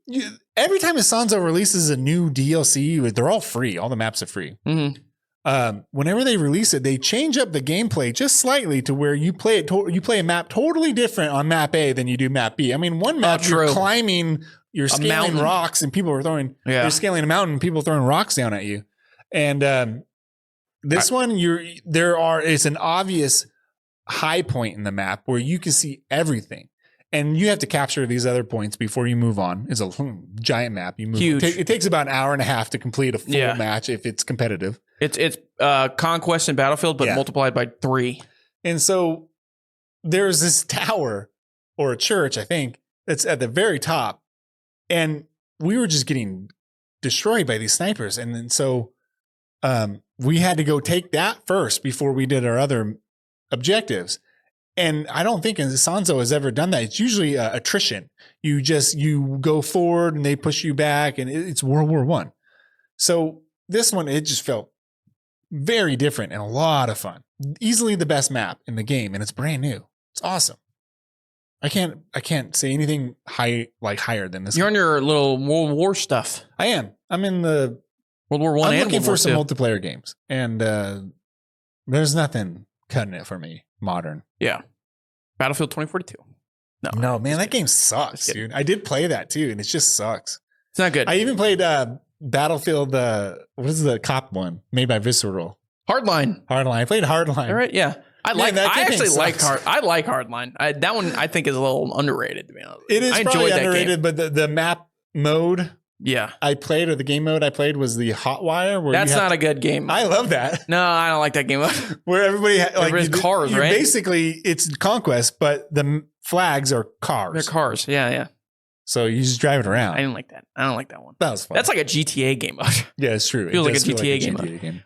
every time Isanzo releases a new DLC, they're all free. All the maps are free. Mm-hmm. Whenever they release it, they change up the gameplay just slightly to where you play a map totally different on map A than you do map B. I mean, one map you're climbing, you're scaling rocks, and people are throwing. You're scaling a mountain, and people are throwing rocks down at you. And this one, it's an obvious high point in the map where you can see everything. And you have to capture these other points before you move on. It's a giant map. You move. Huge. It takes about an hour and a half to complete a full match if it's competitive. It's Conquest and Battlefield, but multiplied by 3. And so there's this tower or a church, I think, that's at the very top. And we were just getting destroyed by these snipers. And then so we had to go take that first before we did our other objectives. And I don't think Sanzo has ever done that. It's usually attrition. You go forward and they push you back, and it's World War I. So this one, it just felt very different and a lot of fun. Easily the best map in the game, and it's brand new. It's awesome. I can't say anything higher than this. You're on your little World War stuff. I am. I'm in the World War I. I'm looking for some multiplayer games, and there's nothing cutting it for me. Modern. Yeah. Battlefield 2042. No, man, that game sucks, dude. I did play that too, and it just sucks. It's not good. I even played Battlefield, what is the cop one made by Visceral? Hardline. I played Hardline. All right, yeah. I actually like Hardline. That one I think is a little underrated, to be honest. It is I probably enjoyed underrated, that game. but the map mode I played, or the game mode I played, was the Hotwire. Where that's not a good game. I love that. No, I don't like that game. Where everybody cars, right? Basically, it's Conquest, but the flags are cars. They're cars. Yeah. So you just drive it around. I didn't like that. I don't like that one. That was fun. That's like a GTA game. Yeah, it's true. Feels like a GTA game.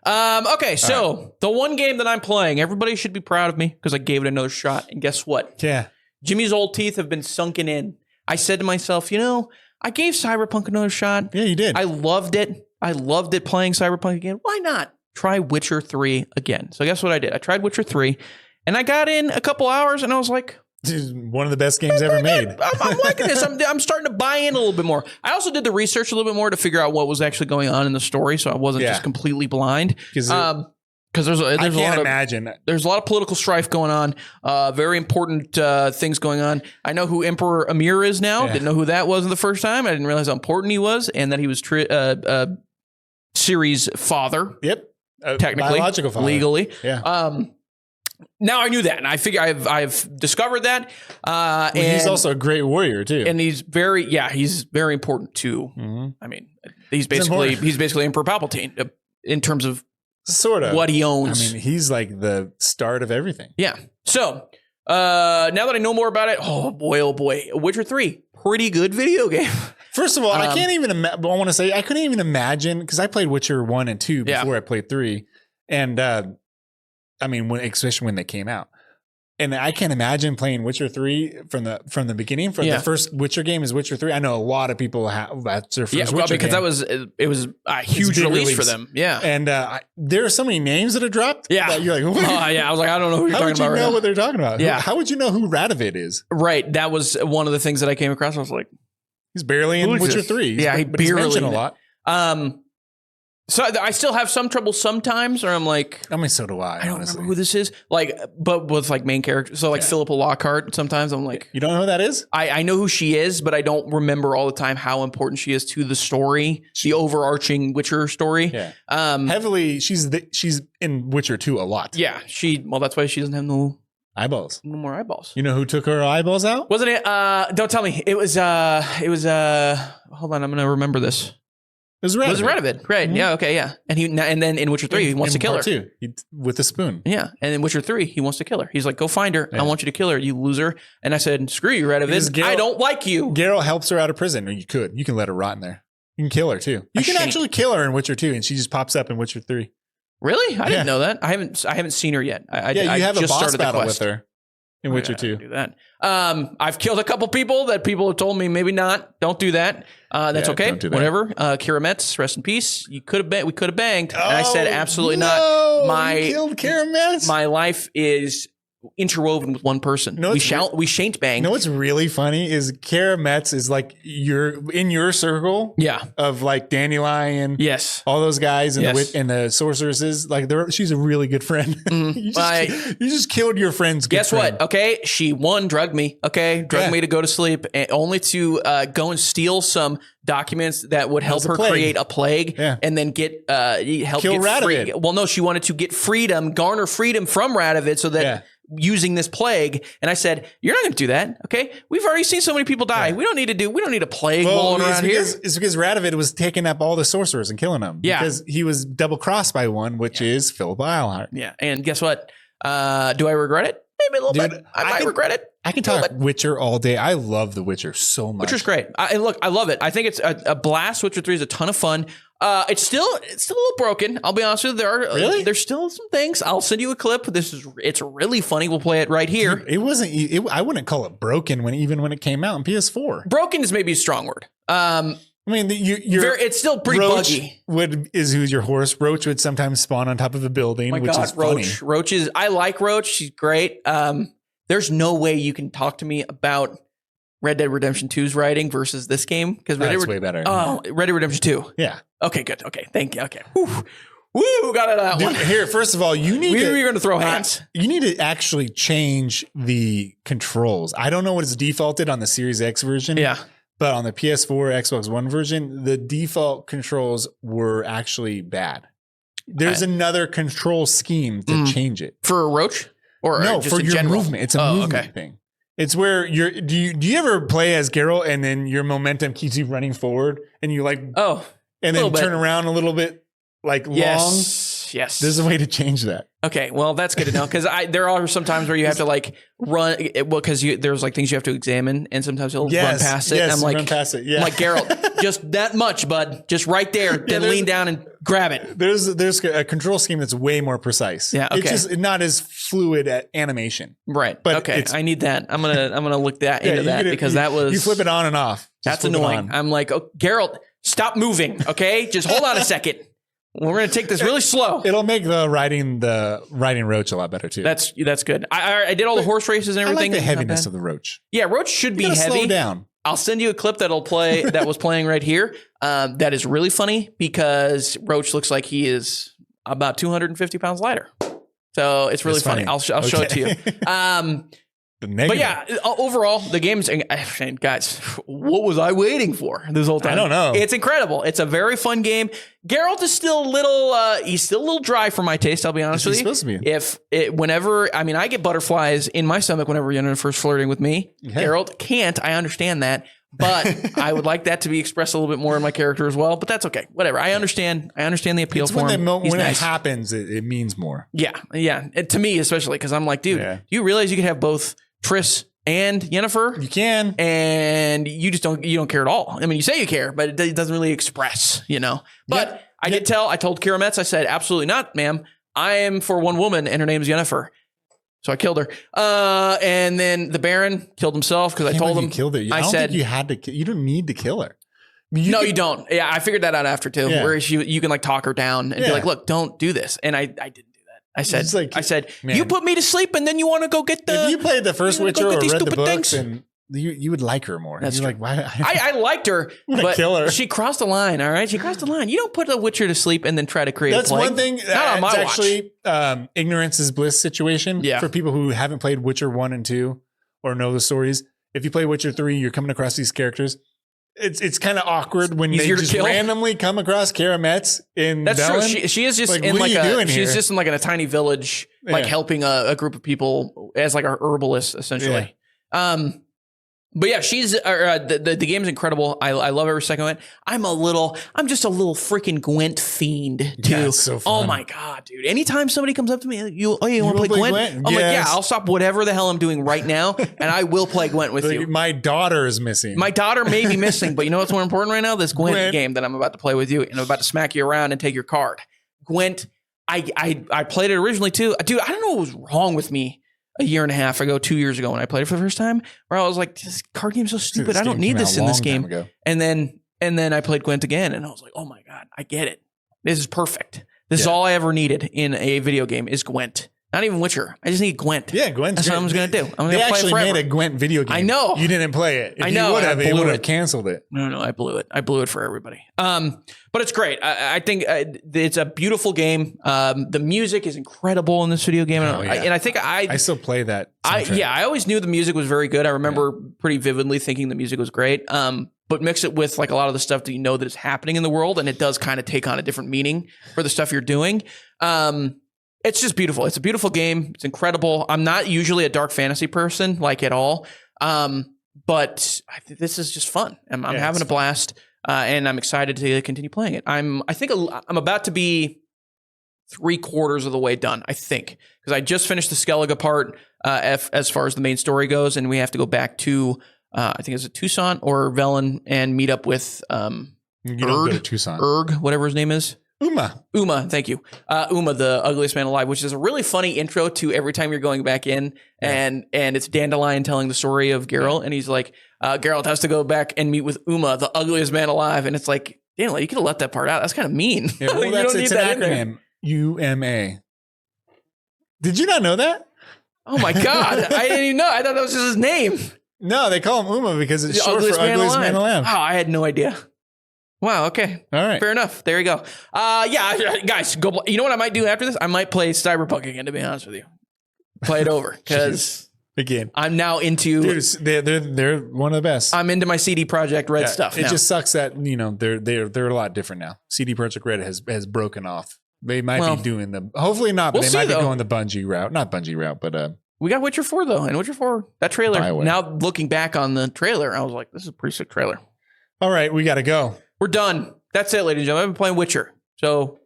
Okay, so the one game that I'm playing, everybody should be proud of me because I gave it another shot. And guess what? Yeah. Jimmy's old teeth have been sunken in. I said to myself, I gave Cyberpunk another shot. Yeah, you did. I loved it. Playing Cyberpunk again. Why not try Witcher 3 again? So guess what I did? I tried Witcher 3 and I got in a couple hours and I was like, this is one of the best games ever made. I'm liking this. I'm starting to buy in a little bit more. I also did the research a little bit more to figure out what was actually going on in the story, so I wasn't just completely blind. Because there's a lot of political strife going on. Very important things going on. I know who Emperor Amir is now. Didn't know who that was the first time. I didn't realize how important he was, and that he was Ciri's father. Yep, technically, biological father, legally. Yeah. Now I knew that, and I figure I've discovered that. And he's also a great warrior too, and he's very important too. Mm-hmm. I mean, he's basically Emperor Palpatine in terms of sort of what he owns. I mean, he's like the start of everything. Yeah. So now that I know more about it, oh boy, Witcher 3, pretty good video game. First of all, I can't even. I want to say I couldn't even imagine, because I played Witcher 1 and 2 before I played 3, and. I mean, especially when they came out, and I can't imagine playing Witcher 3 from the beginning. The first Witcher game is Witcher 3. I know a lot of people that's their first Witcher because game. it was a huge release for them. Yeah, and there are so many names that are dropped. Yeah, that you're like, I was like, I don't know who you're talking about. How would you know what they're talking about? Yeah, how would you know who Radovid is? Right, that was one of the things that I came across. I was like, he's barely in Witcher 3. He barely mentioned a lot. So I still have some trouble sometimes, or I'm like, I mean, so do I. I don't remember who this is. But with main characters, so Philippa Lockhart. Sometimes I'm like, you don't know who that is? I know who she is, but I don't remember all the time how important she is to the story, the overarching Witcher story. Yeah, heavily. She's in Witcher 2 a lot. Yeah, that's why she doesn't have no more eyeballs. You know who took her eyeballs out? Wasn't it? Don't tell me. It was. Hold on, I'm gonna remember this. It was Radovid. Right. Mm-hmm. Yeah. Okay. Yeah. And then in Witcher 3, he wants to kill her. Too, with a spoon. Yeah. And in Witcher 3, he wants to kill her. He's like, go find her. Yeah. I want you to kill her, you loser. And I said, screw you, Radovid. I don't like you. Geralt helps her out of prison. Or you can let her rot in there. You can kill her too. You can actually kill her in Witcher 2, and she just pops up in Witcher 3. Really? I didn't know that. I haven't seen her yet. You have a boss battle with her in Witcher 2. Do that. I've killed a couple people that people have told me maybe not. Don't do that. That's okay. Don't do that. Whatever. Kira Metz, rest in peace. We could have banged. And I said absolutely not. You killed Kira Metz? My life is interwoven with one person. We shan't bang. You know what's really funny is Kara Metz is like in your circle of Dandelion, all those guys and the sorceresses, she's a really good friend. Mm-hmm. you just killed your friend's good friend. What? Okay, she drugged me. Okay, drugged me to go to sleep, only to go and steal some documents that would help her create a plague and then get Radovid. Well, no, she wanted to get garner freedom from Radovid so that using this plague. And I said, you're not going to do that. Okay. We've already seen so many people die. Yeah. We don't need a plague rolling around here. It's because Radovid was taking up all the sorcerers and killing them. Yeah. Because he was double crossed by one, which is Philippa Eilhart. Yeah. And guess what? Do I regret it? Maybe a little bit. I might regret it. I can talk Witcher all day. I love The Witcher so much. Witcher's great. I love it. I think it's a blast. Witcher 3 is a ton of fun. It's still a little broken. I'll be honest with you. There's still some things. I'll send you a clip. It's really funny. We'll play it right here. Dude, it wasn't. I wouldn't call it broken when it came out on PS4. Broken is maybe a strong word. I mean, it's still pretty buggy. Is who's your horse? Roach would sometimes spawn on top of a building, which is funny. Roach is. I like Roach. She's great. There's no way you can talk to me about Red Dead Redemption 2's writing versus this game because That's way better. Oh, Red Dead Redemption 2. Yeah. Okay, good. Okay, thank you. Okay. Woo, got it out. Dude, here, first of all, you're going to throw hands. You need to actually change the controls. I don't know what is defaulted on the Series X version. Yeah. But on the PS4, Xbox One version, the default controls were actually bad. There's another control scheme to change it. For a Roach? Or no, just for your general? movement. It's a movement thing. It's where do you ever play as Geralt and then your momentum keeps you running forward and you and then turn around a little bit long? Yes. There's a way to change that. Okay, well that's good to know because there are some times where you have to run because there's things you have to examine and sometimes you'll run past it. Yes, and I'm run past it. Yeah. I'm like Geralt, just that much, bud, just right there. Then lean down and grab it. There's a control scheme that's way more precise. Yeah, okay. It's just not as fluid at animation. Right. But okay, I need that. I'm gonna look into that because that was you flip it on and off. That's annoying. I'm like, Geralt, stop moving. Okay, just hold on a second. We're going to take this really slow. It'll make the riding Roach a lot better too. That's good. I did all the horse races and everything. I like the heaviness of the Roach. Yeah, Roach should be heavy. Slow down. I'll send you a clip that was playing right here. That is really funny because Roach looks like he is about 250 pounds lighter. So it's really funny. I'll show it to you. But yeah, overall, the game's, and guys, what was I waiting for this whole time? I don't know. It's incredible. It's a very fun game. Geralt is still a little dry for my taste. I'll be honest with you. He's supposed to be. I get butterflies in my stomach whenever Yenna first flirting with me. Yeah. Geralt can't. I understand that. But I would like that to be expressed a little bit more in my character as well. But that's okay. Whatever. I understand the appeal for him. When it happens, it means more. Yeah. Yeah. To me, especially because I'm like, dude, do you realize you could have both Triss and Yennefer? You can, and you just don't care at all. I mean, you say you care, but it doesn't really express, But I told Kira Metz, I said, absolutely not, ma'am. I am for one woman, and her name is Yennefer. So I killed her. And then the Baron killed himself because I told him. You killed her. I said you had to. You don't need to kill her. You don't. Yeah, I figured that out after too. Yeah. Where you can talk her down and be like, look, don't do this. And I didn't. I said, man, you put me to sleep and then you want to go get the. If you played the first Witcher or read the books, and you would like her more. That's true. Like, why? I liked her, but kill her. She crossed the line. All right, she crossed the line. You don't put a Witcher to sleep and then try to create. That's a plague. one thing. Not on my actually ignorance is bliss situation. Yeah. For people who haven't played Witcher 1 and 2 or know the stories. If you play Witcher 3, you're coming across these characters. It's kind of awkward when they just randomly come across Kira Metz in That's Velen. true. She is just in she's just in a tiny village, helping a group of people as a herbalist essentially. Yeah. But yeah, she's the game's incredible. I love every second of it. I'm just a little freaking Gwent fiend too. Yeah, so fun. Oh my god, dude! Anytime somebody comes up to me, you want to play Gwent? I'm like, yeah, I'll stop whatever the hell I'm doing right now, and I will play Gwent with you. My daughter is missing. My daughter may be missing, but you know what's more important right now? This Gwent game that I'm about to play with you, and I'm about to smack you around and take your card. Gwent, I played it originally too, dude. I don't know what was wrong with me. A year and a half ago, 2 years ago, when I played it for the first time, where I was like, this card game's so stupid. I don't need this in this game. And then I played Gwent again, and I was like, oh my god, I get it. This is perfect. This is all I ever needed in a video game is Gwent. Not even Witcher. I just need Gwent. Yeah, Gwent. That's what I'm going to do. I'm going to play it forever. They actually made a Gwent video game. I know. You didn't play it. If I know. You would have. They would have canceled it. No, I blew it. I blew it for everybody. But it's great. I think it's a beautiful game. The music is incredible in this video game, and I think I still play that. I always knew the music was very good. I remember pretty vividly thinking the music was great. But mix it with a lot of the stuff that you know that is happening in the world, and it does kind of take on a different meaning for the stuff you're doing. It's just beautiful. It's a beautiful game. It's incredible. I'm not usually a dark fantasy person, at all. But this is just fun. I'm having a blast, and I'm excited to continue playing it. I think I'm about to be 3/4 of the way done, I think, because I just finished the Skellige part as far as the main story goes, and we have to go back to I think it's Tucson or Velen and meet up with You don't go to Tucson. whatever his name is. Uma, thank you. Uma, the ugliest man alive, which is a really funny intro to every time you're going back in, and it's Dandelion telling the story of Geralt, and he's like, Geralt has to go back and meet with Uma, the ugliest man alive, and it's like, damn, you could have left that part out. That's kind of mean. Yeah, well, it's an acronym. UMA. Did you not know that? Oh my God. I didn't even know. I thought that was just his name. No, they call him Uma because it's short for ugliest man alive. Oh, I had no idea. Wow. Okay. All right. Fair enough. There you go. Yeah, guys, go. You know what I might do after this? I might play Cyberpunk again, to be honest with you. Play it over because again, I'm now into. Dude, they're one of the best. I'm into my CD Projekt Red stuff. It now. just sucks that they're a lot different now. CD Projekt Red has broken off. They might be doing the hopefully not, but they might be going the Bungie route. Not Bungie route, but we got Witcher 4 though, and Witcher 4 that trailer. Now looking back on the trailer, I was like, this is a pretty sick trailer. All right, we got to go. We're done. That's it, ladies and gentlemen. I've been playing Witcher. So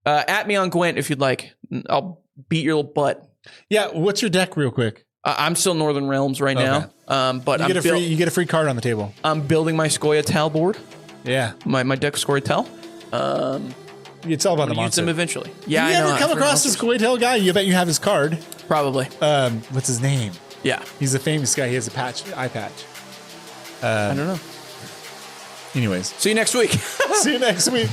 at me on Gwent if you'd like. I'll beat your little butt. Yeah. What's your deck real quick? I'm still Northern Realms right now. But you get a free card on the table. I'm building my Scoia'tael board. Yeah. My deck Scoia'tael. It's all about the monster. Use them eventually. Yeah, you ever come across this Scoia'tael guy? You bet you have his card. Probably. What's his name? Yeah. He's a famous guy. He has eye patch. I don't know. Anyways. See you next week. See you next week.